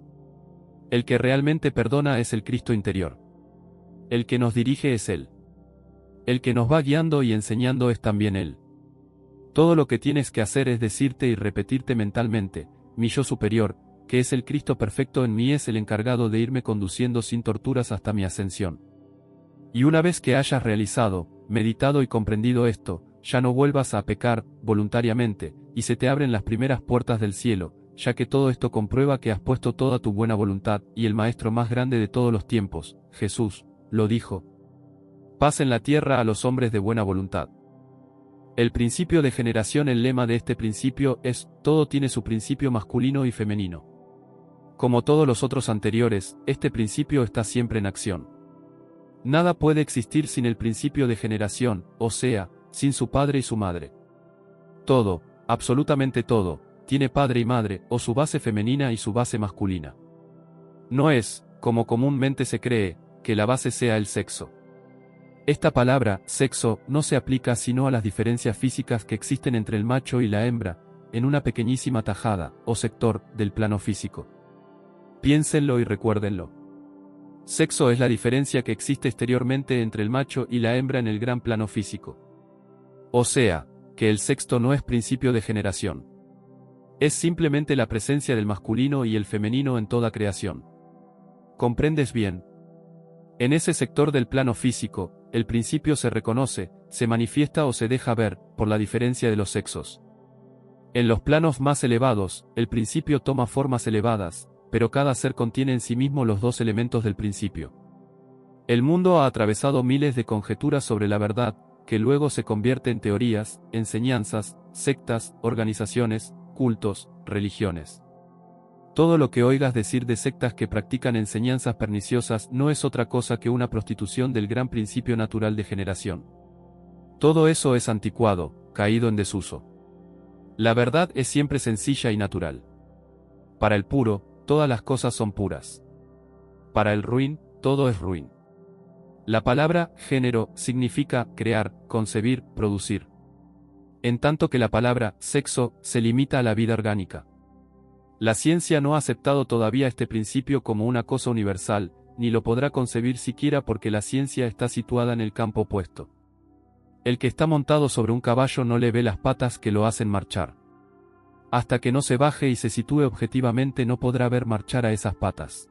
El que realmente perdona es el Cristo interior. El que nos dirige es Él. El que nos va guiando y enseñando es también Él. Todo lo que tienes que hacer es decirte y repetirte mentalmente, mi yo superior, que es el Cristo perfecto en mí, es el encargado de irme conduciendo sin torturas hasta mi ascensión. Y una vez que hayas realizado, meditado y comprendido esto, ya no vuelvas a pecar, voluntariamente, y se te abren las primeras puertas del cielo, ya que todo esto comprueba que has puesto toda tu buena voluntad, y el Maestro más grande de todos los tiempos, Jesús, lo dijo. Paz en la tierra a los hombres de buena voluntad. El principio de generación. El lema de este principio es, todo tiene su principio masculino y femenino. Como todos los otros anteriores, este principio está siempre en acción. Nada puede existir sin el principio de generación, o sea, sin su padre y su madre. Todo, absolutamente todo, tiene padre y madre, o su base femenina y su base masculina. No es, como comúnmente se cree, que la base sea el sexo. Esta palabra, sexo, no se aplica sino a las diferencias físicas que existen entre el macho y la hembra, en una pequeñísima tajada, o sector, del plano físico. Piénsenlo y recuérdenlo. Sexo es la diferencia que existe exteriormente entre el macho y la hembra en el gran plano físico. O sea, que el sexo no es principio de generación. Es simplemente la presencia del masculino y el femenino en toda creación. ¿Comprendes bien? En ese sector del plano físico, el principio se reconoce, se manifiesta o se deja ver, por la diferencia de los sexos. En los planos más elevados, el principio toma formas elevadas, pero cada ser contiene en sí mismo los dos elementos del principio. El mundo ha atravesado miles de conjeturas sobre la verdad, que luego se convierte en teorías, enseñanzas, sectas, organizaciones, cultos, religiones. Todo lo que oigas decir de sectas que practican enseñanzas perniciosas no es otra cosa que una prostitución del gran principio natural de generación. Todo eso es anticuado, caído en desuso. La verdad es siempre sencilla y natural. Para el puro, todas las cosas son puras. Para el ruin, todo es ruin. La palabra género significa crear, concebir, producir. En tanto que la palabra sexo se limita a la vida orgánica. La ciencia no ha aceptado todavía este principio como una cosa universal, ni lo podrá concebir siquiera porque la ciencia está situada en el campo opuesto. El que está montado sobre un caballo no le ve las patas que lo hacen marchar. Hasta que no se baje y se sitúe objetivamente no podrá ver marchar a esas patas.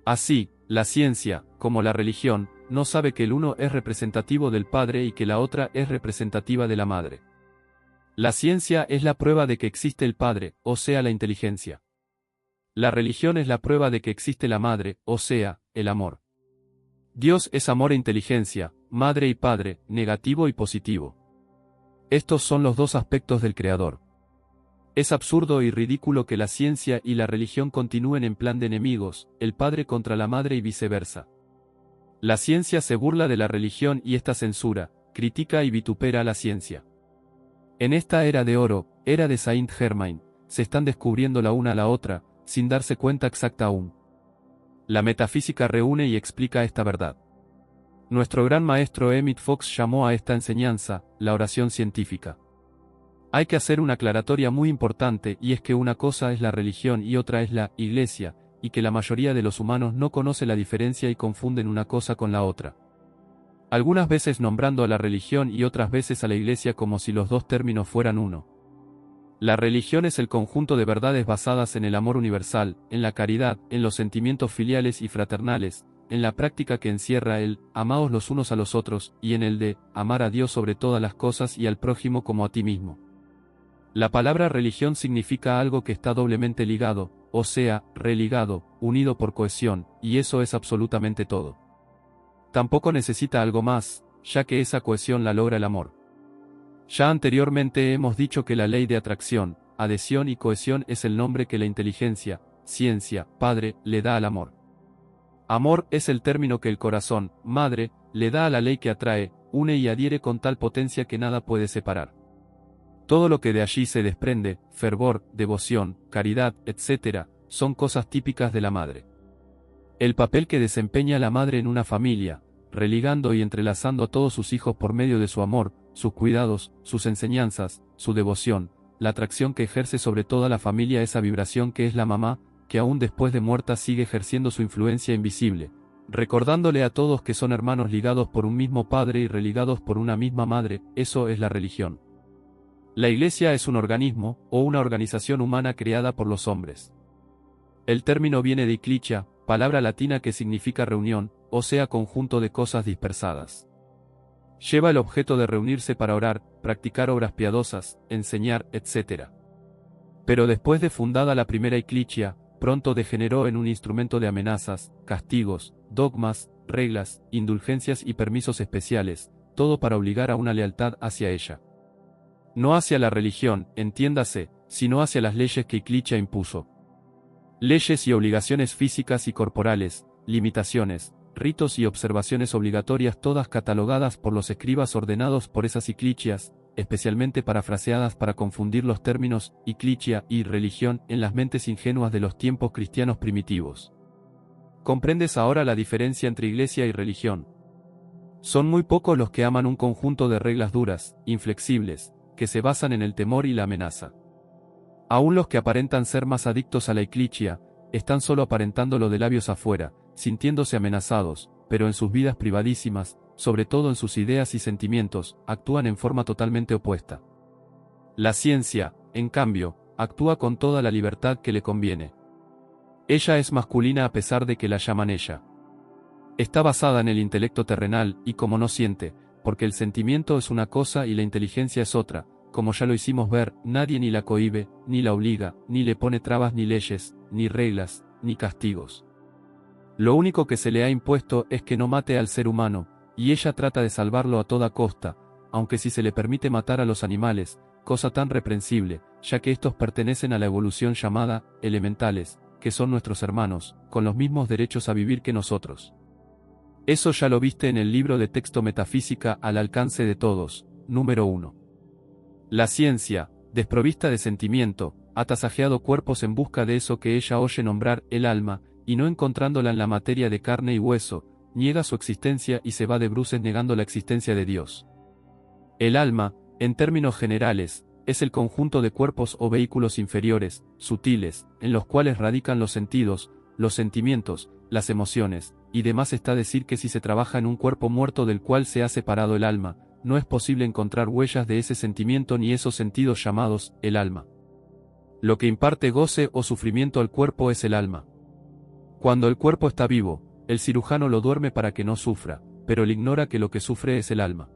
Así, la ciencia, como la religión, no sabe que el uno es representativo del padre y que la otra es representativa de la madre. La ciencia es la prueba de que existe el padre, o sea la inteligencia. La religión es la prueba de que existe la madre, o sea, el amor. Dios es amor e inteligencia, madre y padre, negativo y positivo. Estos son los dos aspectos del Creador. Es absurdo y ridículo que la ciencia y la religión continúen en plan de enemigos, el padre contra la madre y viceversa. La ciencia se burla de la religión y esta censura, critica y vitupera a la ciencia. En esta era de oro, era de Saint-Germain, se están descubriendo la una a la otra, sin darse cuenta exacta aún. La metafísica reúne y explica esta verdad. Nuestro gran maestro Emmett Fox llamó a esta enseñanza, la oración científica. Hay que hacer una aclaratoria muy importante y es que una cosa es la religión y otra es la Iglesia, y que la mayoría de los humanos no conoce la diferencia y confunden una cosa con la otra. Algunas veces nombrando a la religión y otras veces a la Iglesia como si los dos términos fueran uno. La religión es el conjunto de verdades basadas en el amor universal, en la caridad, en los sentimientos filiales y fraternales, en la práctica que encierra el amaos los unos a los otros, y en el de amar a Dios sobre todas las cosas y al prójimo como a ti mismo. La palabra religión significa algo que está doblemente ligado, o sea, religado, unido por cohesión, y eso es absolutamente todo. Tampoco necesita algo más, ya que esa cohesión la logra el amor. Ya anteriormente hemos dicho que la ley de atracción, adhesión y cohesión es el nombre que la inteligencia, ciencia, padre, le da al amor. Amor es el término que el corazón, madre, le da a la ley que atrae, une y adhiere con tal potencia que nada puede separar. Todo lo que de allí se desprende, fervor, devoción, caridad, etc., son cosas típicas de la madre. El papel que desempeña la madre en una familia, religando y entrelazando a todos sus hijos por medio de su amor, sus cuidados, sus enseñanzas, su devoción, la atracción que ejerce sobre toda la familia, esa vibración que es la mamá, que aún después de muerta sigue ejerciendo su influencia invisible, recordándole a todos que son hermanos ligados por un mismo padre y religados por una misma madre, eso es la religión. La Iglesia es un organismo, o una organización humana creada por los hombres. El término viene de iklichia, palabra latina que significa reunión, o sea conjunto de cosas dispersadas. Lleva el objeto de reunirse para orar, practicar obras piadosas, enseñar, etc. Pero después de fundada la primera iklichia, pronto degeneró en un instrumento de amenazas, castigos, dogmas, reglas, indulgencias y permisos especiales, todo para obligar a una lealtad hacia ella. No hacia la religión, entiéndase, sino hacia las leyes que iklichia impuso. Leyes y obligaciones físicas y corporales, limitaciones, ritos y observaciones obligatorias, todas catalogadas por los escribas ordenados por esas iklichias, especialmente parafraseadas para confundir los términos iklichia y religión en las mentes ingenuas de los tiempos cristianos primitivos. ¿Comprendes ahora la diferencia entre iglesia y religión? Son muy pocos los que aman un conjunto de reglas duras, inflexibles, que se basan en el temor y la amenaza. Aún los que aparentan ser más adictos a la iklichia, están solo aparentándolo de labios afuera, sintiéndose amenazados, pero en sus vidas privadísimas, sobre todo en sus ideas y sentimientos, actúan en forma totalmente opuesta. La ciencia, en cambio, actúa con toda la libertad que le conviene. Ella es masculina a pesar de que la llaman ella. Está basada en el intelecto terrenal, y como no siente, porque el sentimiento es una cosa y la inteligencia es otra, como ya lo hicimos ver, nadie ni la cohíbe, ni la obliga, ni le pone trabas ni leyes, ni reglas, ni castigos. Lo único que se le ha impuesto es que no mate al ser humano, y ella trata de salvarlo a toda costa, aunque si se le permite matar a los animales, cosa tan reprensible, ya que estos pertenecen a la evolución llamada elementales, que son nuestros hermanos, con los mismos derechos a vivir que nosotros. Eso ya lo viste en el libro de texto Metafísica al alcance de todos, número 1. La ciencia, desprovista de sentimiento, ha tasajeado cuerpos en busca de eso que ella oye nombrar el alma, y no encontrándola en la materia de carne y hueso, niega su existencia y se va de bruces negando la existencia de Dios. El alma, en términos generales, es el conjunto de cuerpos o vehículos inferiores, sutiles, en los cuales radican los sentidos, los sentimientos, las emociones, y demás está decir que si se trabaja en un cuerpo muerto del cual se ha separado el alma, no es posible encontrar huellas de ese sentimiento ni esos sentidos llamados el alma. Lo que imparte goce o sufrimiento al cuerpo es el alma. Cuando el cuerpo está vivo, el cirujano lo duerme para que no sufra, pero él ignora que lo que sufre es el alma.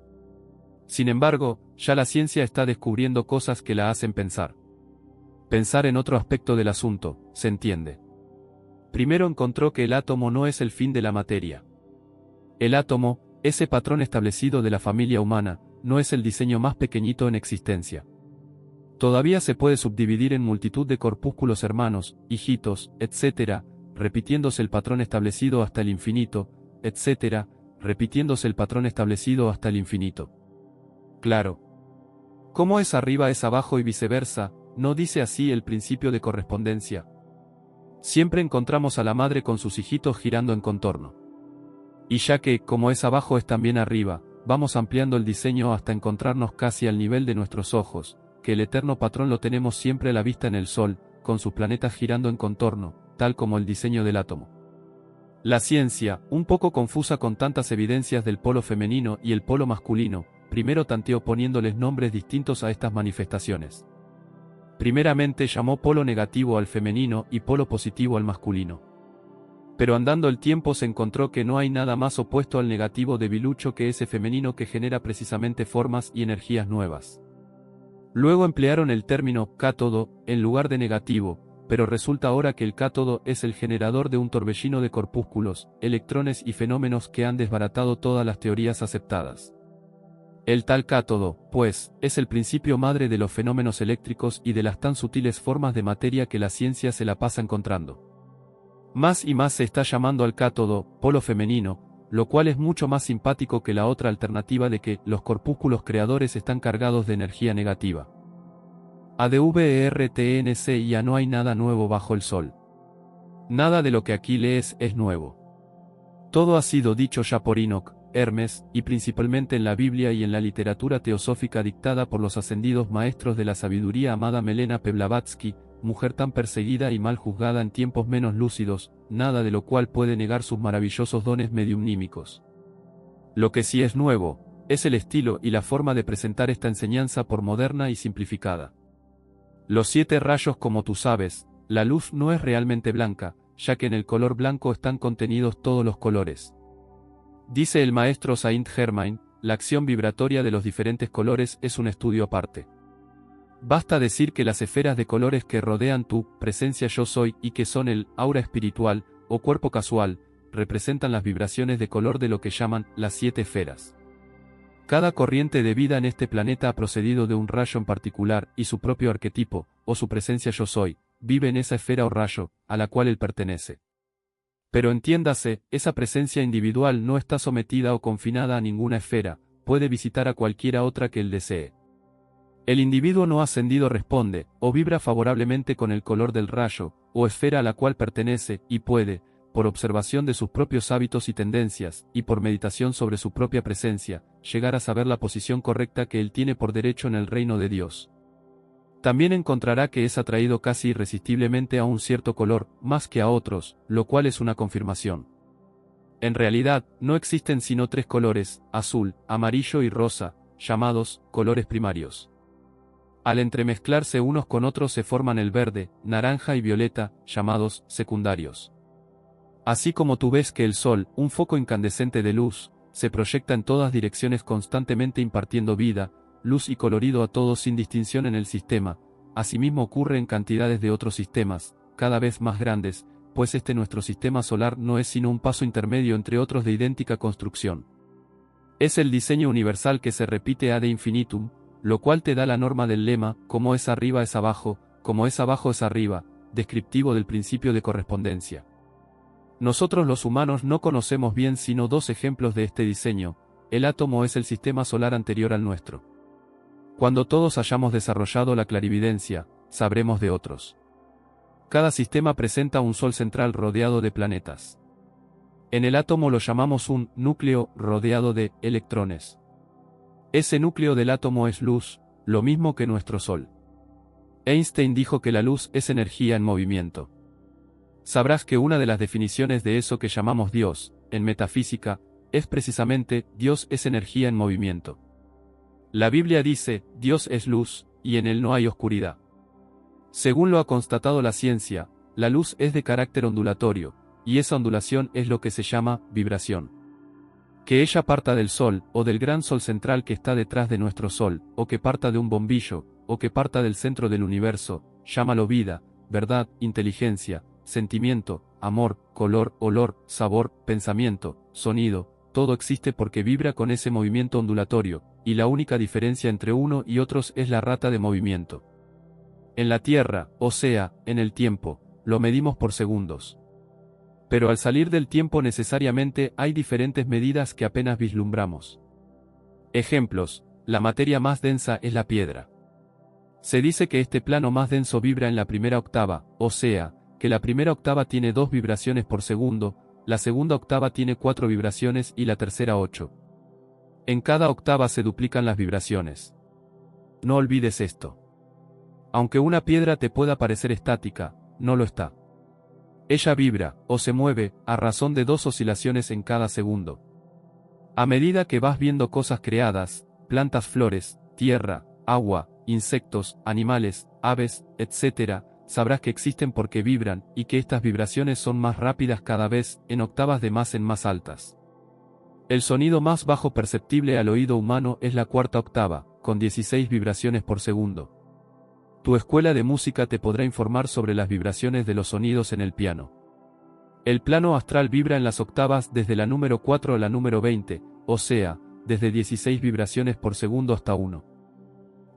Sin embargo, ya la ciencia está descubriendo cosas que la hacen pensar. Pensar en otro aspecto del asunto, se entiende. Primero encontró que el átomo no es el fin de la materia. El átomo, ese patrón establecido de la familia humana, no es el diseño más pequeñito en existencia. Todavía se puede subdividir en multitud de corpúsculos hermanos, hijitos, etc., repitiéndose el patrón establecido hasta el infinito, etc., repitiéndose el patrón establecido hasta el infinito. Claro. Como es arriba es abajo y viceversa, ¿no dice así el principio de correspondencia? Siempre encontramos a la madre con sus hijitos girando en contorno. Y ya que, como es abajo es también arriba, vamos ampliando el diseño hasta encontrarnos casi al nivel de nuestros ojos, que el eterno patrón lo tenemos siempre a la vista en el Sol, con sus planetas girando en contorno, tal como el diseño del átomo. La ciencia, un poco confusa con tantas evidencias del polo femenino y el polo masculino, primero tanteó poniéndoles nombres distintos a estas manifestaciones. Primeramente llamó polo negativo al femenino y polo positivo al masculino. Pero andando el tiempo se encontró que no hay nada más opuesto al negativo debilucho que ese femenino que genera precisamente formas y energías nuevas. Luego emplearon el término cátodo en lugar de negativo, pero resulta ahora que el cátodo es el generador de un torbellino de corpúsculos, electrones y fenómenos que han desbaratado todas las teorías aceptadas. El tal cátodo, pues, es el principio madre de los fenómenos eléctricos y de las tan sutiles formas de materia que la ciencia se la pasa encontrando. Más y más se está llamando al cátodo polo femenino, lo cual es mucho más simpático que la otra alternativa de que los corpúsculos creadores están cargados de energía negativa. ADVERTNC ya no hay nada nuevo bajo el sol. Nada de lo que aquí lees es nuevo. Todo ha sido dicho ya por Enoch, Hermes, y principalmente en la Biblia y en la literatura teosófica dictada por los ascendidos maestros de la sabiduría amada Melena Blavatsky, mujer tan perseguida y mal juzgada en tiempos menos lúcidos, nada de lo cual puede negar sus maravillosos dones mediumnímicos. Lo que sí es nuevo, es el estilo y la forma de presentar esta enseñanza por moderna y simplificada. Los 7 rayos, como tú sabes, la luz no es realmente blanca, ya que en el color blanco están contenidos todos los colores. Dice el maestro Saint-Germain, la acción vibratoria de los diferentes colores es un estudio aparte. Basta decir que las esferas de colores que rodean tu presencia yo soy y que son el aura espiritual, o cuerpo casual, representan las vibraciones de color de lo que llaman las 7 esferas. Cada corriente de vida en este planeta ha procedido de un rayo en particular y su propio arquetipo, o su presencia yo soy, vive en esa esfera o rayo, a la cual él pertenece. Pero entiéndase, esa presencia individual no está sometida o confinada a ninguna esfera, puede visitar a cualquiera otra que él desee. El individuo no ascendido responde, o vibra favorablemente con el color del rayo, o esfera a la cual pertenece, y puede, por observación de sus propios hábitos y tendencias, y por meditación sobre su propia presencia, llegar a saber la posición correcta que él tiene por derecho en el reino de Dios. También encontrará que es atraído casi irresistiblemente a un cierto color, más que a otros, lo cual es una confirmación. En realidad, no existen sino 3 colores, azul, amarillo y rosa, llamados colores primarios. Al entremezclarse unos con otros se forman el verde, naranja y violeta, llamados secundarios. Así como tú ves que el sol, un foco incandescente de luz, se proyecta en todas direcciones constantemente impartiendo vida, luz y colorido a todos sin distinción en el sistema, asimismo ocurre en cantidades de otros sistemas, cada vez más grandes, pues este nuestro sistema solar no es sino un paso intermedio entre otros de idéntica construcción. Es el diseño universal que se repite ad infinitum, lo cual te da la norma del lema, como es arriba es abajo, como es abajo es arriba, descriptivo del principio de correspondencia. Nosotros los humanos no conocemos bien sino 2 ejemplos de este diseño, el átomo es el sistema solar anterior al nuestro. Cuando todos hayamos desarrollado la clarividencia, sabremos de otros. Cada sistema presenta un sol central rodeado de planetas. En el átomo lo llamamos un núcleo rodeado de electrones. Ese núcleo del átomo es luz, lo mismo que nuestro Sol. Einstein dijo que la luz es energía en movimiento. Sabrás que una de las definiciones de eso que llamamos Dios, en metafísica, es precisamente, Dios es energía en movimiento. La Biblia dice, Dios es luz, y en él no hay oscuridad. Según lo ha constatado la ciencia, la luz es de carácter ondulatorio, y esa ondulación es lo que se llama vibración. Que ella parta del Sol, o del gran Sol central que está detrás de nuestro Sol, o que parta de un bombillo, o que parta del centro del universo, llámalo vida, verdad, inteligencia, sentimiento, amor, color, olor, sabor, pensamiento, sonido, todo existe porque vibra con ese movimiento ondulatorio, y la única diferencia entre uno y otros es la rata de movimiento. En la Tierra, o sea, en el tiempo, lo medimos por segundos. Pero al salir del tiempo necesariamente hay diferentes medidas que apenas vislumbramos. Ejemplos, la materia más densa es la piedra. Se dice que este plano más denso vibra en la primera octava, o sea, que la primera octava tiene 2 vibraciones por segundo, la segunda octava tiene 4 vibraciones y la tercera 8. En cada octava se duplican las vibraciones. No olvides esto. Aunque una piedra te pueda parecer estática, no lo está. Ella vibra, o se mueve, a razón de 2 oscilaciones en cada segundo. A medida que vas viendo cosas creadas, plantas, flores, tierra, agua, insectos, animales, aves, etc., sabrás que existen porque vibran, y que estas vibraciones son más rápidas cada vez, en octavas de más en más altas. El sonido más bajo perceptible al oído humano es la cuarta octava, con 16 vibraciones por segundo. Tu escuela de música te podrá informar sobre las vibraciones de los sonidos en el piano. El plano astral vibra en las octavas desde la número 4 a la número 20, o sea, desde 16 vibraciones por segundo hasta 1.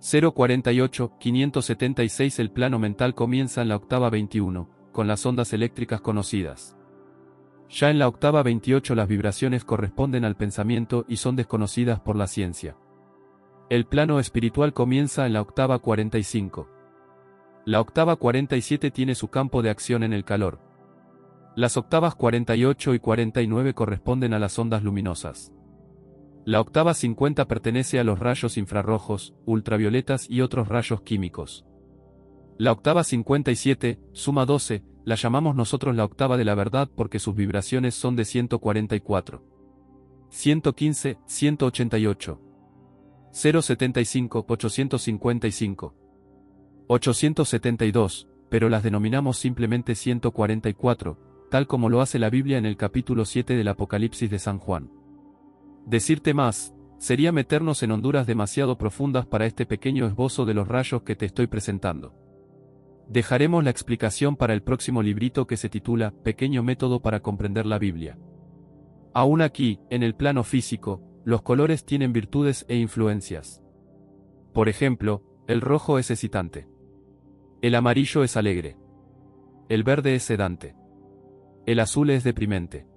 048, 576. El plano mental comienza en la octava 21, con las ondas eléctricas conocidas. Ya en la octava 28 las vibraciones corresponden al pensamiento y son desconocidas por la ciencia. El plano espiritual comienza en la octava 45. La octava 47 tiene su campo de acción en el calor. Las octavas 48 y 49 corresponden a las ondas luminosas. La octava 50 pertenece a los rayos infrarrojos, ultravioletas y otros rayos químicos. La octava 57, suma 12, la llamamos nosotros la octava de la verdad porque sus vibraciones son de 144. 115, 188. 075, 855. 872, pero las denominamos simplemente 144, tal como lo hace la Biblia en el capítulo 7 del Apocalipsis de San Juan. Decirte más, sería meternos en honduras demasiado profundas para este pequeño esbozo de los rayos que te estoy presentando. Dejaremos la explicación para el próximo librito que se titula Pequeño método para comprender la Biblia. Aún aquí, en el plano físico, los colores tienen virtudes e influencias. Por ejemplo, el rojo es excitante. El amarillo es alegre. El verde es sedante. El azul es deprimente.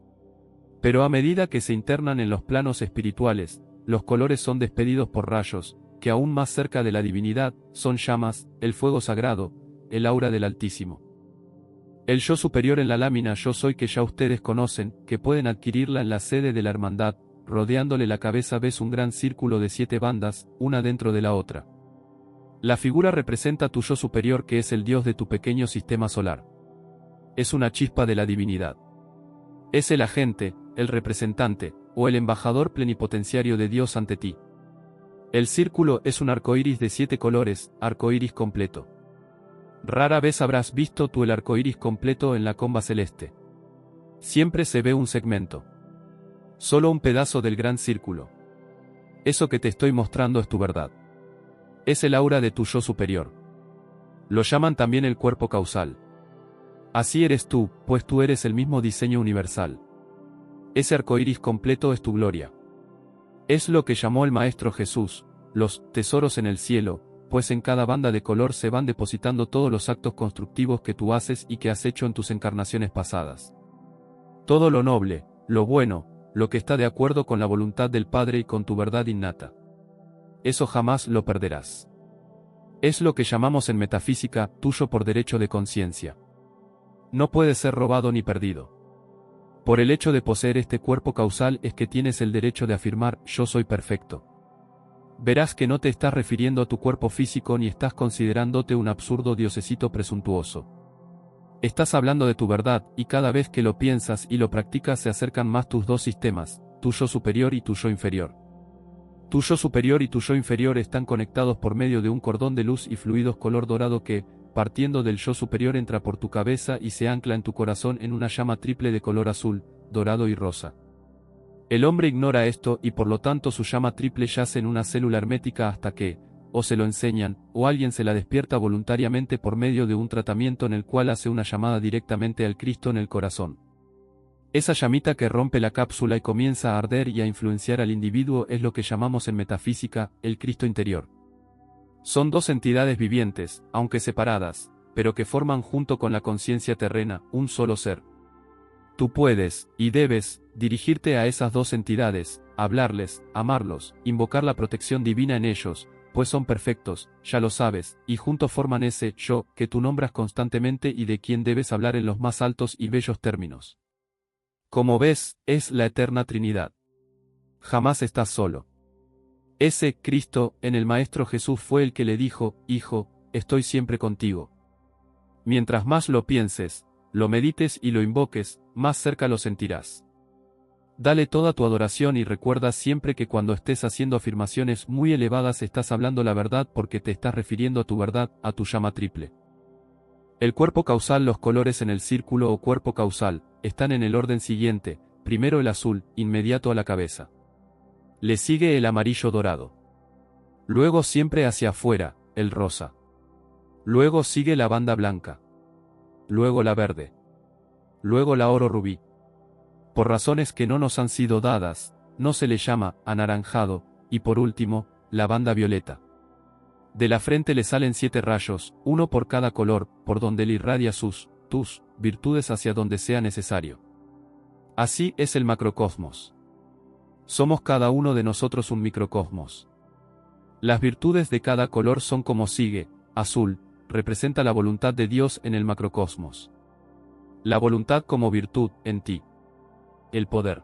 Pero a medida que se internan en los planos espirituales, los colores son despedidos por rayos, que aún más cerca de la divinidad, son llamas, el fuego sagrado, el aura del Altísimo. El yo superior en la lámina yo soy que ya ustedes conocen, que pueden adquirirla en la sede de la hermandad, rodeándole la cabeza ves un gran círculo de 7 bandas, una dentro de la otra. La figura representa tu yo superior que es el Dios de tu pequeño sistema solar. Es una chispa de la divinidad. Es el agente, el representante, o el embajador plenipotenciario de Dios ante ti. El círculo es un arcoíris de 7 colores, arcoíris completo. Rara vez habrás visto tú el arcoíris completo en la comba celeste. Siempre se ve un segmento. Solo un pedazo del gran círculo. Eso que te estoy mostrando es tu verdad. Es el aura de tu yo superior. Lo llaman también el cuerpo causal. Así eres tú, pues tú eres el mismo diseño universal. Ese arcoíris completo es tu gloria. Es lo que llamó el Maestro Jesús, los tesoros en el cielo, pues en cada banda de color se van depositando todos los actos constructivos que tú haces y que has hecho en tus encarnaciones pasadas. Todo lo noble, lo bueno, lo que está de acuerdo con la voluntad del Padre y con tu verdad innata. Eso jamás lo perderás. Es lo que llamamos en metafísica, tuyo por derecho de conciencia. No puede ser robado ni perdido. Por el hecho de poseer este cuerpo causal es que tienes el derecho de afirmar, yo soy perfecto. Verás que no te estás refiriendo a tu cuerpo físico ni estás considerándote un absurdo diosecito presuntuoso. Estás hablando de tu verdad, y cada vez que lo piensas y lo practicas se acercan más tus dos sistemas, tu yo superior y tu yo inferior. Tu yo superior y tu yo inferior están conectados por medio de un cordón de luz y fluidos color dorado que, partiendo del yo superior entra por tu cabeza y se ancla en tu corazón en una llama triple de color azul, dorado y rosa. El hombre ignora esto y por lo tanto su llama triple yace en una célula hermética hasta que, o se lo enseñan, o alguien se la despierta voluntariamente por medio de un tratamiento en el cual hace una llamada directamente al Cristo en el corazón. Esa llamita que rompe la cápsula y comienza a arder y a influenciar al individuo es lo que llamamos en metafísica, el Cristo interior. Son dos entidades vivientes, aunque separadas, pero que forman junto con la conciencia terrena, un solo ser. Tú puedes, y debes, dirigirte a esas dos entidades, hablarles, amarlos, invocar la protección divina en ellos, pues son perfectos, ya lo sabes, y juntos forman ese yo, que tú nombras constantemente y de quien debes hablar en los más altos y bellos términos. Como ves, es la eterna Trinidad. Jamás estás solo. Ese Cristo, en el Maestro Jesús fue el que le dijo, Hijo, estoy siempre contigo. Mientras más lo pienses, lo medites y lo invoques, más cerca lo sentirás. Dale toda tu adoración y recuerda siempre que cuando estés haciendo afirmaciones muy elevadas estás hablando la verdad porque te estás refiriendo a tu verdad, a tu llama triple. El cuerpo causal, los colores en el círculo o cuerpo causal, están en el orden siguiente: primero el azul, inmediato a la cabeza. Le sigue el amarillo dorado. Luego siempre hacia afuera, el rosa. Luego sigue la banda blanca. Luego la verde. Luego la oro rubí. Por razones que no nos han sido dadas, no se le llama anaranjado, y por último, la banda violeta. De la frente le salen 7 rayos, uno por cada color, por donde él irradia tus virtudes hacia donde sea necesario. Así es el macrocosmos. Somos cada uno de nosotros un microcosmos. Las virtudes de cada color son como sigue: azul, representa la voluntad de Dios en el macrocosmos. La voluntad como virtud, en ti. El poder.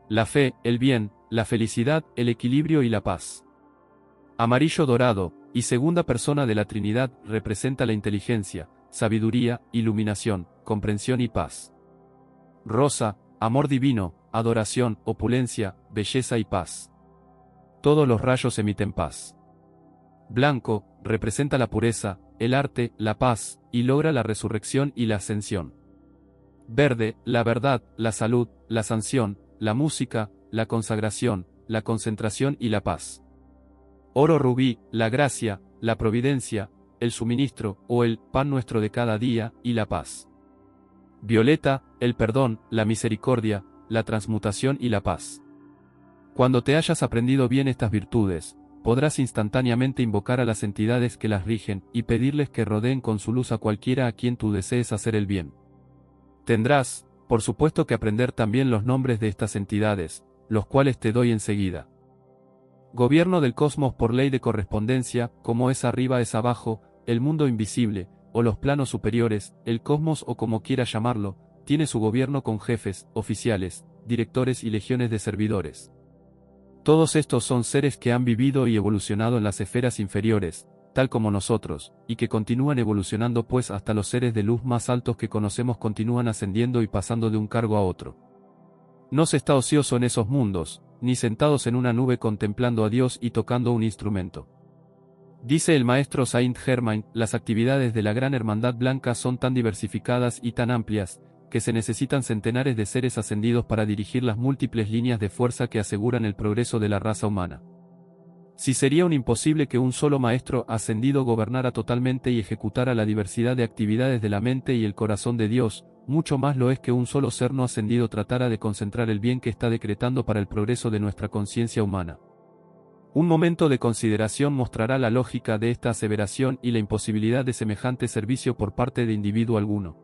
La fe, el bien, la felicidad, el equilibrio y la paz. Amarillo dorado, y segunda persona de la Trinidad, representa la inteligencia, sabiduría, iluminación, comprensión y paz. Rosa, amor divino, adoración, opulencia, belleza y paz. Todos los rayos emiten paz. Blanco, representa la pureza, el arte, la paz, y logra la resurrección y la ascensión. Verde, la verdad, la salud, la sanción, la música, la consagración, la concentración y la paz. Oro rubí, la gracia, la providencia, el suministro, o el pan nuestro de cada día, y la paz. Violeta, el perdón, la misericordia, la transmutación y la paz. Cuando te hayas aprendido bien estas virtudes, podrás instantáneamente invocar a las entidades que las rigen, y pedirles que rodeen con su luz a cualquiera a quien tú desees hacer el bien. Tendrás, por supuesto, que aprender también los nombres de estas entidades, los cuales te doy enseguida. Gobierno del cosmos por ley de correspondencia, como es arriba es abajo, el mundo invisible, o los planos superiores, el cosmos o como quieras llamarlo, tiene su gobierno con jefes, oficiales, directores y legiones de servidores. Todos estos son seres que han vivido y evolucionado en las esferas inferiores, tal como nosotros, y que continúan evolucionando, pues hasta los seres de luz más altos que conocemos continúan ascendiendo y pasando de un cargo a otro. No se está ocioso en esos mundos, ni sentados en una nube contemplando a Dios y tocando un instrumento. Dice el maestro Saint Germain, las actividades de la Gran Hermandad Blanca son tan diversificadas y tan amplias, que se necesitan centenares de seres ascendidos para dirigir las múltiples líneas de fuerza que aseguran el progreso de la raza humana. Si sería un imposible que un solo maestro ascendido gobernara totalmente y ejecutara la diversidad de actividades de la mente y el corazón de Dios, mucho más lo es que un solo ser no ascendido tratara de concentrar el bien que está decretando para el progreso de nuestra conciencia humana. Un momento de consideración mostrará la lógica de esta aseveración y la imposibilidad de semejante servicio por parte de individuo alguno.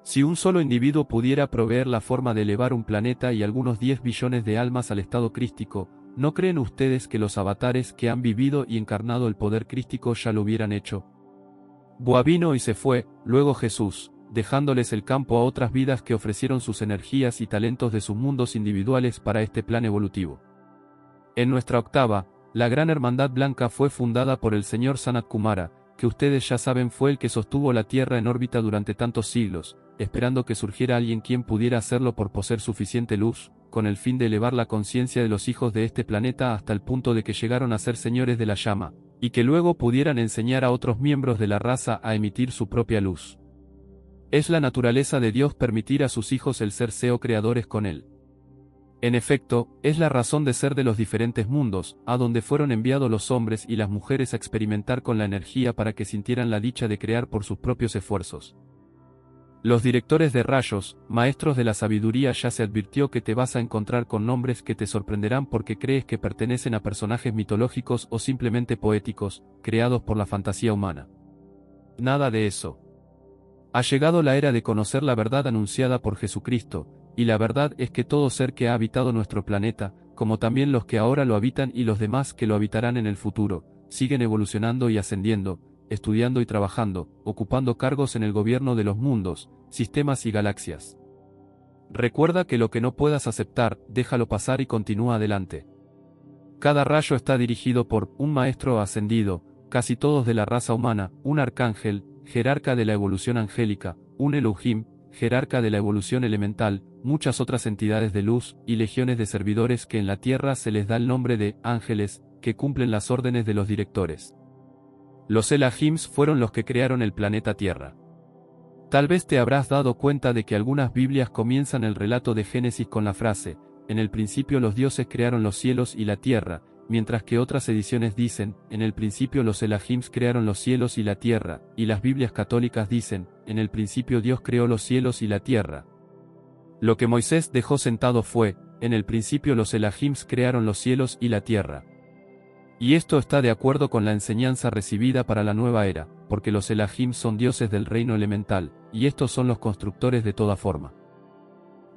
Si un solo individuo pudiera proveer la forma de elevar un planeta y algunos 10 billones de almas al estado crístico, ¿no creen ustedes que los avatares que han vivido y encarnado el poder crístico ya lo hubieran hecho? Buah vino y se fue, luego Jesús, dejándoles el campo a otras vidas que ofrecieron sus energías y talentos de sus mundos individuales para este plan evolutivo. En nuestra octava, la Gran Hermandad Blanca fue fundada por el señor Sanat Kumara, que ustedes ya saben fue el que sostuvo la Tierra en órbita durante tantos siglos, esperando que surgiera alguien quien pudiera hacerlo por poseer suficiente luz, con el fin de elevar la conciencia de los hijos de este planeta hasta el punto de que llegaron a ser señores de la llama, y que luego pudieran enseñar a otros miembros de la raza a emitir su propia luz. Es la naturaleza de Dios permitir a sus hijos el ser creadores con él. En efecto, es la razón de ser de los diferentes mundos, a donde fueron enviados los hombres y las mujeres a experimentar con la energía para que sintieran la dicha de crear por sus propios esfuerzos. Los directores de rayos, maestros de la sabiduría, ya se advirtió que te vas a encontrar con nombres que te sorprenderán porque crees que pertenecen a personajes mitológicos o simplemente poéticos, creados por la fantasía humana. Nada de eso. Ha llegado la era de conocer la verdad anunciada por Jesucristo, y la verdad es que todo ser que ha habitado nuestro planeta, como también los que ahora lo habitan y los demás que lo habitarán en el futuro, siguen evolucionando y ascendiendo, estudiando y trabajando, ocupando cargos en el gobierno de los mundos, sistemas y galaxias. Recuerda que lo que no puedas aceptar, déjalo pasar y continúa adelante. Cada rayo está dirigido por un maestro ascendido, casi todos de la raza humana, un arcángel, jerarca de la evolución angélica, un Elohim, jerarca de la evolución elemental, muchas otras entidades de luz, y legiones de servidores que en la tierra se les da el nombre de ángeles, que cumplen las órdenes de los directores. Los Elohims fueron los que crearon el planeta Tierra. Tal vez te habrás dado cuenta de que algunas Biblias comienzan el relato de Génesis con la frase, en el principio los dioses crearon los cielos y la tierra, mientras que otras ediciones dicen, en el principio los Elohims crearon los cielos y la tierra, y las Biblias católicas dicen, en el principio Dios creó los cielos y la tierra. Lo que Moisés dejó sentado fue, en el principio los Elohims crearon los cielos y la tierra. Y esto está de acuerdo con la enseñanza recibida para la nueva era, porque los Elohim son dioses del reino elemental, y estos son los constructores de toda forma.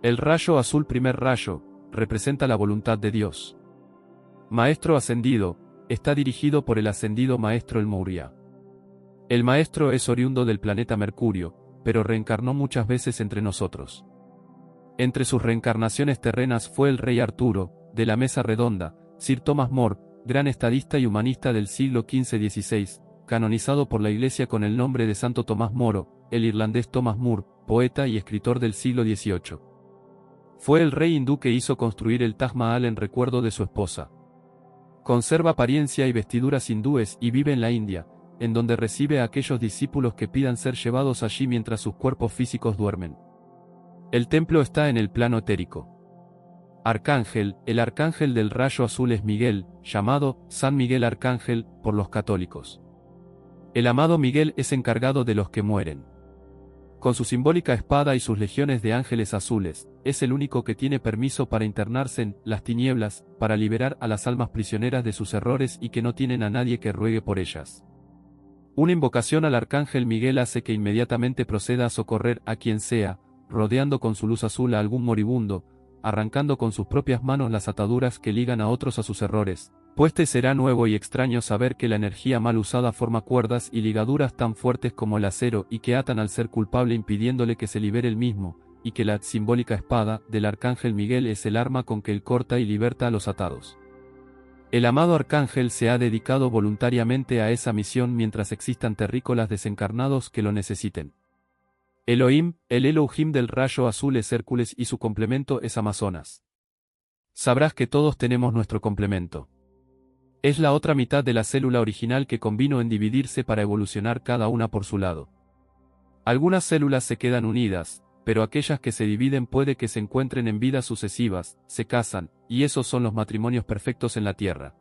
El rayo azul, primer rayo, representa la voluntad de Dios. Maestro ascendido, está dirigido por el ascendido Maestro el Moria. El Maestro es oriundo del planeta Mercurio, pero reencarnó muchas veces entre nosotros. Entre sus reencarnaciones terrenas fue el rey Arturo, de la Mesa Redonda, Sir Thomas More, gran estadista y humanista del siglo XV-XVI, canonizado por la Iglesia con el nombre de Santo Tomás Moro, el irlandés Thomas Moore, poeta y escritor del siglo XVIII. Fue el rey hindú que hizo construir el Taj Mahal en recuerdo de su esposa. Conserva apariencia y vestiduras hindúes y vive en la India, en donde recibe a aquellos discípulos que pidan ser llevados allí mientras sus cuerpos físicos duermen. El templo está en el plano etérico. Arcángel, el arcángel del rayo azul es Miguel, llamado San Miguel Arcángel por los católicos. El amado Miguel es encargado de los que mueren. Con su simbólica espada y sus legiones de ángeles azules, es el único que tiene permiso para internarse en las tinieblas, para liberar a las almas prisioneras de sus errores y que no tienen a nadie que ruegue por ellas. Una invocación al arcángel Miguel hace que inmediatamente proceda a socorrer a quien sea, rodeando con su luz azul a algún moribundo, arrancando con sus propias manos las ataduras que ligan a otros a sus errores, pues te será nuevo y extraño saber que la energía mal usada forma cuerdas y ligaduras tan fuertes como el acero y que atan al ser culpable impidiéndole que se libere el mismo, y que la simbólica espada del arcángel Miguel es el arma con que él corta y liberta a los atados. El amado arcángel se ha dedicado voluntariamente a esa misión mientras existan terrícolas desencarnados que lo necesiten. Elohim, el Elohim del rayo azul es Hércules y su complemento es Amazonas. Sabrás que todos tenemos nuestro complemento. Es la otra mitad de la célula original que convino en dividirse para evolucionar cada una por su lado. Algunas células se quedan unidas, pero aquellas que se dividen puede que se encuentren en vidas sucesivas, se casan, y esos son los matrimonios perfectos en la Tierra.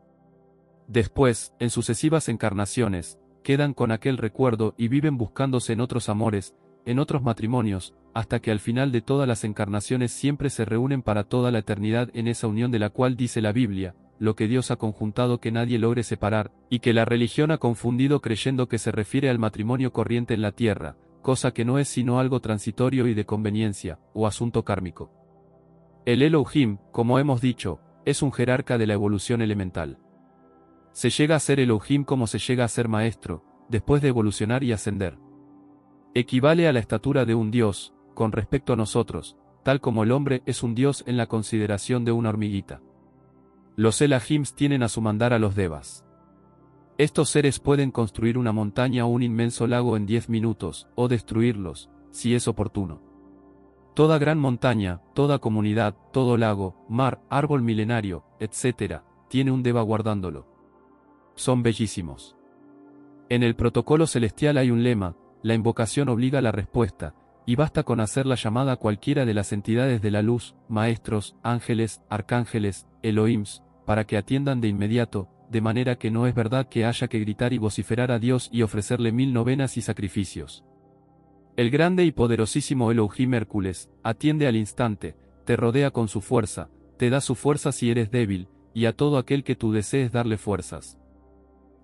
Después, en sucesivas encarnaciones, quedan con aquel recuerdo y viven buscándose en otros amores, en otros matrimonios, hasta que al final de todas las encarnaciones siempre se reúnen para toda la eternidad en esa unión de la cual dice la Biblia, lo que Dios ha conjuntado que nadie logre separar, y que la religión ha confundido creyendo que se refiere al matrimonio corriente en la tierra, cosa que no es sino algo transitorio y de conveniencia, o asunto kármico. El Elohim, como hemos dicho, es un jerarca de la evolución elemental. Se llega a ser Elohim como se llega a ser maestro, después de evolucionar y ascender. Equivale a la estatura de un dios, con respecto a nosotros, tal como el hombre es un dios en la consideración de una hormiguita. Los Elohims tienen a su mandar a los Devas. Estos seres pueden construir una montaña o un inmenso lago en 10 minutos, o destruirlos, si es oportuno. Toda gran montaña, toda comunidad, todo lago, mar, árbol milenario, etc., tiene un Deva guardándolo. Son bellísimos. En el protocolo celestial hay un lema: la invocación obliga a la respuesta, y basta con hacer la llamada a cualquiera de las entidades de la luz, maestros, ángeles, arcángeles, Elohims, para que atiendan de inmediato, de manera que no es verdad que haya que gritar y vociferar a Dios y ofrecerle 1000 novenas y sacrificios. El grande y poderosísimo Elohim Hércules, atiende al instante, te rodea con su fuerza, te da su fuerza si eres débil, y a todo aquel que tú desees darle fuerzas.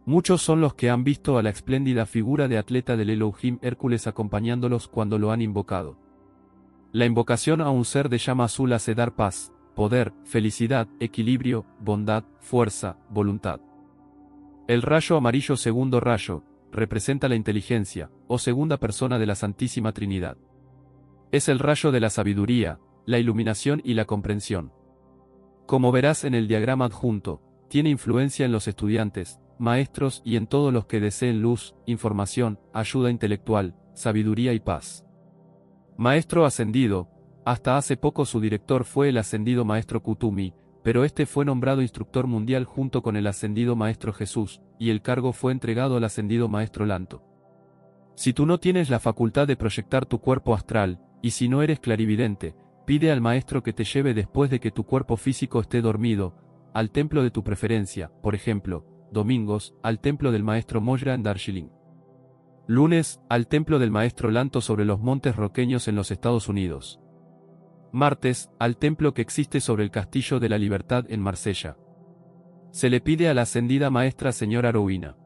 Muchos son los que han visto a la espléndida figura de atleta del Elohim Hércules acompañándolos cuando lo han invocado. La invocación a un ser de llama azul hace dar paz, poder, felicidad, equilibrio, bondad, fuerza, voluntad. El rayo amarillo, segundo rayo, representa la inteligencia, o segunda persona de la Santísima Trinidad. Es el rayo de la sabiduría, la iluminación y la comprensión. Como verás en el diagrama adjunto, tiene influencia en los estudiantes, maestros y en todos los que deseen luz, información, ayuda intelectual, sabiduría y paz. Maestro ascendido, Hasta hace poco su director fue el ascendido Maestro Kutumi, pero este fue nombrado instructor mundial junto con el ascendido Maestro Jesús, y el cargo fue entregado al ascendido Maestro Lanto. Si tú no tienes la facultad de proyectar tu cuerpo astral, y si no eres clarividente, pide al maestro que te lleve después de que tu cuerpo físico esté dormido, al templo de tu preferencia, por ejemplo, domingos, al templo del maestro Moyra en Darjeeling. Lunes, al templo del maestro Lanto sobre los montes roqueños en los Estados Unidos. Martes, al templo que existe sobre el Castillo de la Libertad en Marsella. Se le pide a la ascendida maestra señora Rowena.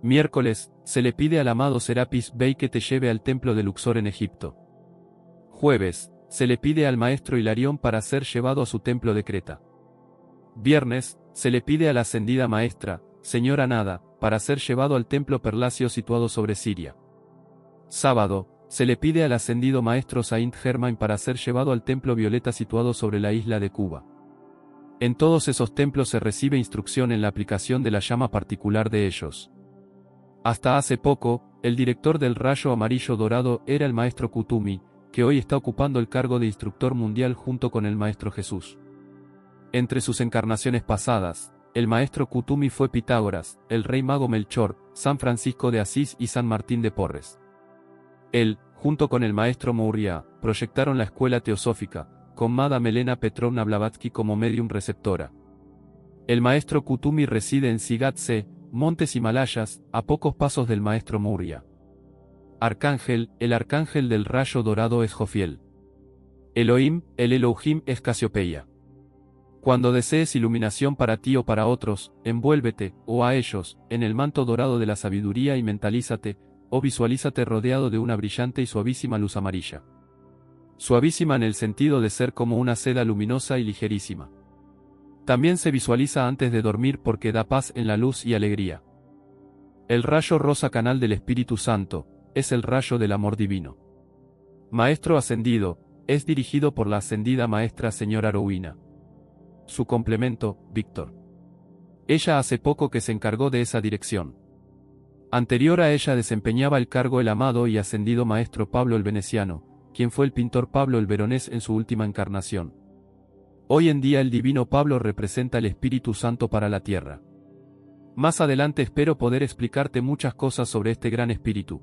Miércoles, se le pide al amado Serapis Bey que te lleve al templo de Luxor en Egipto. Jueves, se le pide al maestro Hilarión para ser llevado a su templo de Creta. Viernes, se le pide a la ascendida maestra, señora Nada, para ser llevado al templo Perlasio situado sobre Siria. Sábado, se le pide al ascendido maestro Saint Germain para ser llevado al templo Violeta situado sobre la isla de Cuba. En todos esos templos se recibe instrucción en la aplicación de la llama particular de ellos. Hasta hace poco, el director del rayo amarillo dorado era el maestro Kutumi, que hoy está ocupando el cargo de instructor mundial junto con el maestro Jesús. Entre sus encarnaciones pasadas, el maestro Kutumi fue Pitágoras, el rey mago Melchor, San Francisco de Asís y San Martín de Porres. Él, junto con el maestro Mourya, proyectaron la escuela teosófica, con Madame Elena Petrovna Blavatsky como medium receptora. El maestro Kutumi reside en Sigatse, montes Himalayas, a pocos pasos del maestro Mourya. Arcángel, el arcángel del rayo dorado es Jofiel. Elohim, el Elohim es Casiopeia. Cuando desees iluminación para ti o para otros, envuélvete, o a ellos, en el manto dorado de la sabiduría y mentalízate, o visualízate rodeado de una brillante y suavísima luz amarilla. Suavísima en el sentido de ser como una seda luminosa y ligerísima. También se visualiza antes de dormir porque da paz en la luz y alegría. El rayo rosa canal del Espíritu Santo, es el rayo del amor divino. Maestro ascendido, es dirigido por la ascendida maestra señora Rowena. Su complemento, Víctor. Ella hace poco que se encargó de esa dirección. Anterior a ella desempeñaba el cargo el amado y ascendido maestro Pablo el Veneciano, quien fue el pintor Pablo el Veronés en su última encarnación. Hoy en día el divino Pablo representa el Espíritu Santo para la tierra. Más adelante espero poder explicarte muchas cosas sobre este gran espíritu.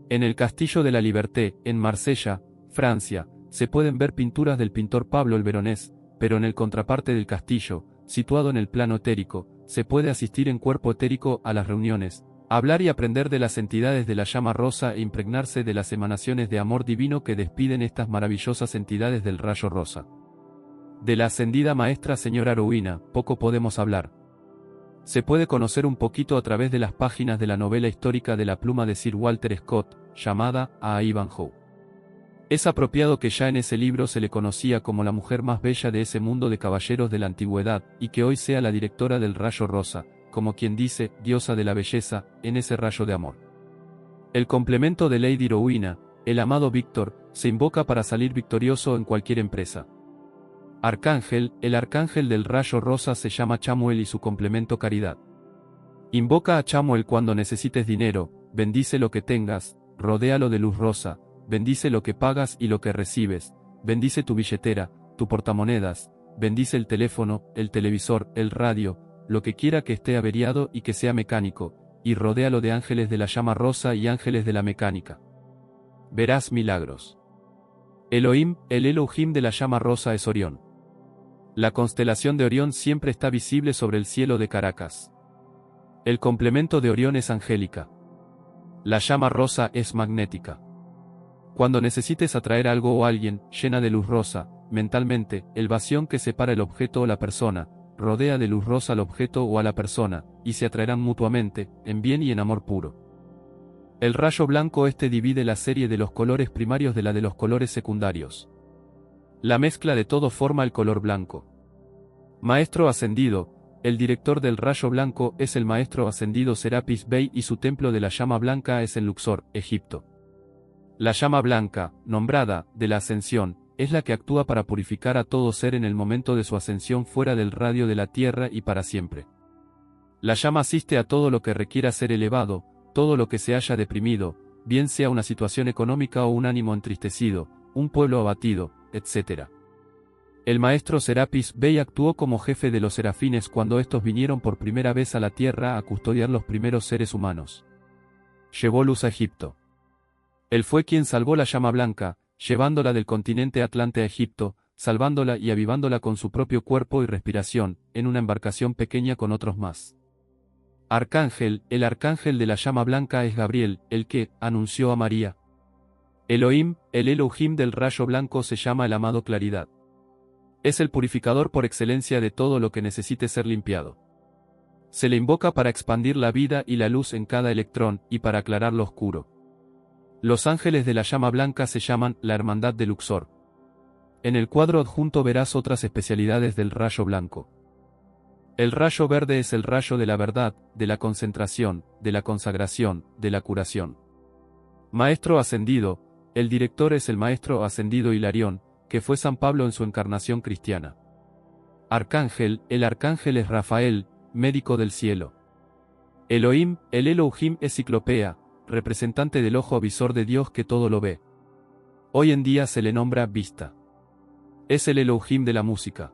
En el Castillo de la Liberté, en Marsella, Francia, se pueden ver pinturas del pintor Pablo el Veronés, pero en el contraparte del castillo, situado en el plano etérico, se puede asistir en cuerpo etérico a las reuniones, hablar y aprender de las entidades de la llama rosa e impregnarse de las emanaciones de amor divino que despiden estas maravillosas entidades del rayo rosa. De la ascendida maestra señora Rowena, poco podemos hablar. Se puede conocer un poquito a través de las páginas de la novela histórica de la pluma de Sir Walter Scott, llamada A Ivanhoe. Es apropiado que ya en ese libro se le conocía como la mujer más bella de ese mundo de caballeros de la antigüedad, y que hoy sea la directora del rayo rosa, como quien dice, diosa de la belleza, en ese rayo de amor. El complemento de Lady Rowena, el amado Víctor, se invoca para salir victorioso en cualquier empresa. Arcángel, el arcángel del rayo rosa se llama Chamuel y su complemento Caridad. Invoca a Chamuel cuando necesites dinero, bendice lo que tengas, rodéalo de luz rosa, bendice lo que pagas y lo que recibes, bendice tu billetera, tu portamonedas, bendice el teléfono, el televisor, el radio, lo que quiera que esté averiado y que sea mecánico, y rodéalo de ángeles de la llama rosa y ángeles de la mecánica. Verás milagros. Elohim, el Elohim de la llama rosa es Orión. La constelación de Orión siempre está visible sobre el cielo de Caracas. El complemento de Orión es angélica. La llama rosa es magnética. Cuando necesites atraer algo o alguien, llena de luz rosa, mentalmente, el vacío que separa el objeto o la persona, rodea de luz rosa al objeto o a la persona, y se atraerán mutuamente, en bien y en amor puro. El rayo blanco divide la serie de los colores primarios de la de los colores secundarios. La mezcla de todo forma el color blanco. Maestro ascendido, el director del rayo blanco es el maestro ascendido Serapis Bey y su templo de la llama blanca es en Luxor, Egipto. La llama blanca, nombrada, de la ascensión, es la que actúa para purificar a todo ser en el momento de su ascensión fuera del radio de la tierra y para siempre. La llama asiste a todo lo que requiera ser elevado, todo lo que se haya deprimido, bien sea una situación económica o un ánimo entristecido, un pueblo abatido, etc. El maestro Serapis Bey actuó como jefe de los serafines cuando estos vinieron por primera vez a la tierra a custodiar los primeros seres humanos. Llevó luz a Egipto. Él fue quien salvó la llama blanca, llevándola del continente Atlante a Egipto, salvándola y avivándola con su propio cuerpo y respiración, en una embarcación pequeña con otros más. Arcángel, el arcángel de la llama blanca es Gabriel, el que anunció a María. Elohim, el Elohim del rayo blanco se llama el amado Claridad. Es el purificador por excelencia de todo lo que necesite ser limpiado. Se le invoca para expandir la vida y la luz en cada electrón y para aclarar lo oscuro. Los ángeles de la llama blanca se llaman la Hermandad de Luxor. En el cuadro adjunto verás otras especialidades del rayo blanco. El rayo verde es el rayo de la verdad, de la concentración, de la consagración, de la curación. Maestro ascendido, el director es el maestro ascendido Hilarión, que fue San Pablo en su encarnación cristiana. Arcángel, el arcángel es Rafael, médico del cielo. Elohim, el Elohim es Ciclopea, representante del ojo avisor de Dios que todo lo ve. Hoy en día se le nombra Vista. Es el Elohim de la música.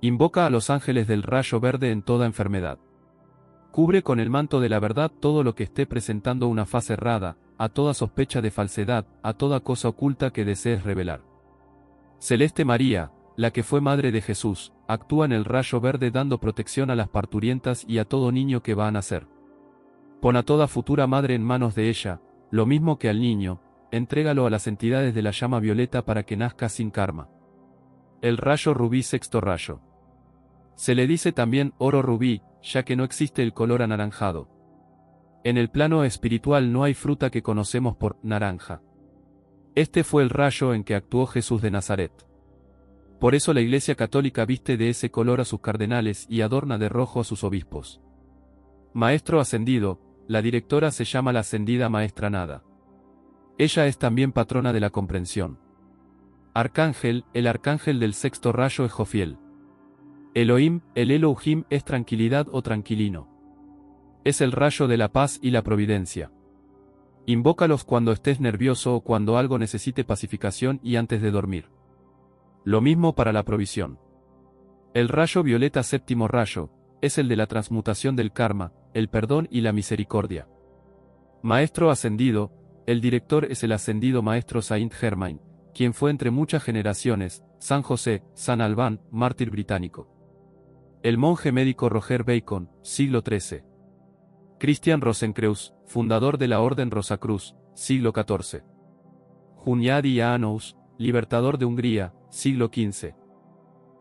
Invoca a los ángeles del rayo verde en toda enfermedad. Cubre con el manto de la verdad todo lo que esté presentando una faz errada, a toda sospecha de falsedad, a toda cosa oculta que desees revelar. Celeste María, la que fue madre de Jesús, actúa en el rayo verde dando protección a las parturientas y a todo niño que va a nacer. Pon a toda futura madre en manos de ella, lo mismo que al niño, entrégalo a las entidades de la llama violeta para que nazca sin karma. El rayo rubí sexto rayo. Se le dice también oro rubí, ya que no existe el color anaranjado. En el plano espiritual no hay fruta que conocemos por naranja. Este fue el rayo en que actuó Jesús de Nazaret. Por eso la Iglesia Católica viste de ese color a sus cardenales y adorna de rojo a sus obispos. Maestro ascendido, la directora se llama la ascendida Maestra Nada. Ella es también patrona de la comprensión. Arcángel, el arcángel del sexto rayo es Jofiel. Elohim, el Elohim es tranquilidad o tranquilino. Es el rayo de la paz y la providencia. Invócalos cuando estés nervioso o cuando algo necesite pacificación y antes de dormir. Lo mismo para la provisión. El rayo violeta séptimo rayo, es el de la transmutación del karma, el perdón y la misericordia. Maestro ascendido, el director es el ascendido Maestro Saint Germain, quien fue entre muchas generaciones, San José, San Albán, mártir británico. El monje médico Roger Bacon, siglo XIII. Christian Rosenkreuz, fundador de la Orden Rosacruz, siglo XIV. Hunyadi Janos, libertador de Hungría, siglo XV.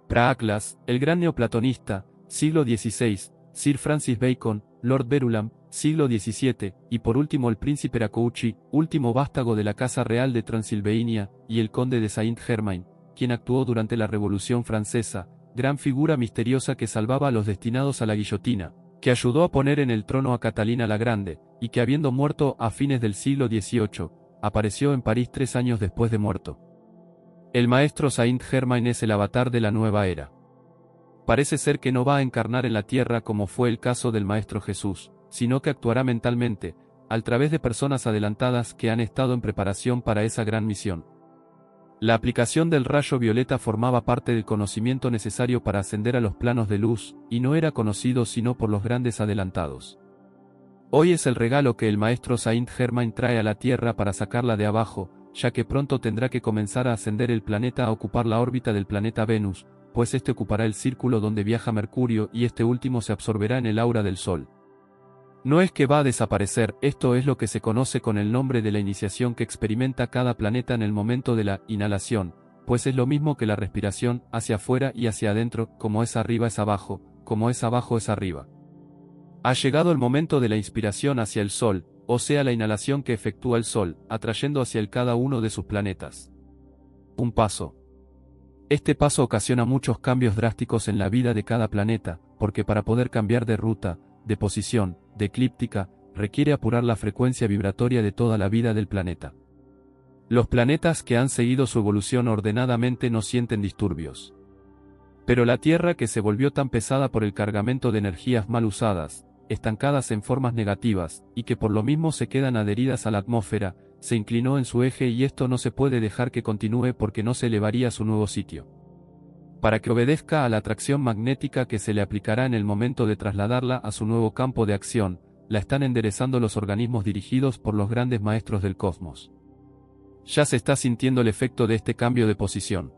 Praaklas, el gran neoplatonista, siglo XVI, Sir Francis Bacon, Lord Verulam, siglo XVII, y por último el príncipe Rákóczi, último vástago de la Casa Real de Transilvania, y el conde de Saint-Germain, quien actuó durante la Revolución Francesa, gran figura misteriosa que salvaba a los destinados a la guillotina, que ayudó a poner en el trono a Catalina la Grande, y que habiendo muerto a fines del siglo XVIII, apareció en París 3 años después de muerto. El maestro Saint-Germain es el avatar de la nueva era. Parece ser que no va a encarnar en la tierra como fue el caso del maestro Jesús, sino que actuará mentalmente, a través de personas adelantadas que han estado en preparación para esa gran misión. La aplicación del rayo violeta formaba parte del conocimiento necesario para ascender a los planos de luz, y no era conocido sino por los grandes adelantados. Hoy es el regalo que el maestro Saint-Germain trae a la Tierra para sacarla de abajo, ya que pronto tendrá que comenzar a ascender el planeta a ocupar la órbita del planeta Venus, pues este ocupará el círculo donde viaja Mercurio y este último se absorberá en el aura del Sol. No es que va a desaparecer, esto es lo que se conoce con el nombre de la iniciación que experimenta cada planeta en el momento de la inhalación, pues es lo mismo que la respiración, hacia afuera y hacia adentro, como es arriba es abajo, como es abajo es arriba. Ha llegado el momento de la inspiración hacia el Sol, o sea la inhalación que efectúa el Sol, atrayendo hacia él cada uno de sus planetas. Un paso. Este paso ocasiona muchos cambios drásticos en la vida de cada planeta, porque para poder cambiar de ruta, de posición, de eclíptica, requiere apurar la frecuencia vibratoria de toda la vida del planeta. Los planetas que han seguido su evolución ordenadamente no sienten disturbios. Pero la Tierra que se volvió tan pesada por el cargamento de energías mal usadas, estancadas en formas negativas, y que por lo mismo se quedan adheridas a la atmósfera, se inclinó en su eje y esto no se puede dejar que continúe porque no se elevaría a su nuevo sitio. Para que obedezca a la atracción magnética que se le aplicará en el momento de trasladarla a su nuevo campo de acción, la están enderezando los organismos dirigidos por los grandes maestros del cosmos. Ya se está sintiendo el efecto de este cambio de posición.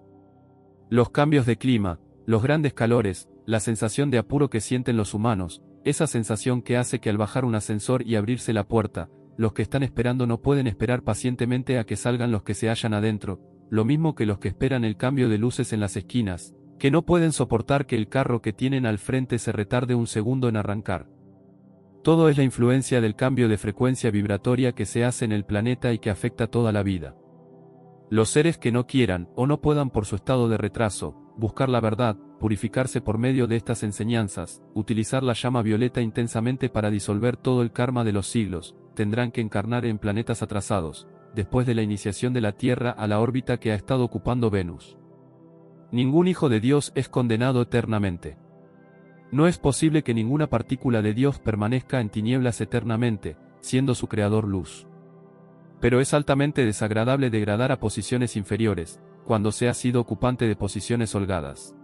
Los cambios de clima, los grandes calores, la sensación de apuro que sienten los humanos, esa sensación que hace que al bajar un ascensor y abrirse la puerta, los que están esperando no pueden esperar pacientemente a que salgan los que se hallan adentro, lo mismo que los que esperan el cambio de luces en las esquinas, que no pueden soportar que el carro que tienen al frente se retarde un segundo en arrancar. Todo es la influencia del cambio de frecuencia vibratoria que se hace en el planeta y que afecta toda la vida. Los seres que no quieran, o no puedan por su estado de retraso, buscar la verdad, purificarse por medio de estas enseñanzas, utilizar la llama violeta intensamente para disolver todo el karma de los siglos, tendrán que encarnar en planetas atrasados, después de la iniciación de la Tierra a la órbita que ha estado ocupando Venus. Ningún hijo de Dios es condenado eternamente. No es posible que ninguna partícula de Dios permanezca en tinieblas eternamente, siendo su creador luz. Pero es altamente desagradable degradar a posiciones inferiores, cuando se ha sido ocupante de posiciones holgadas.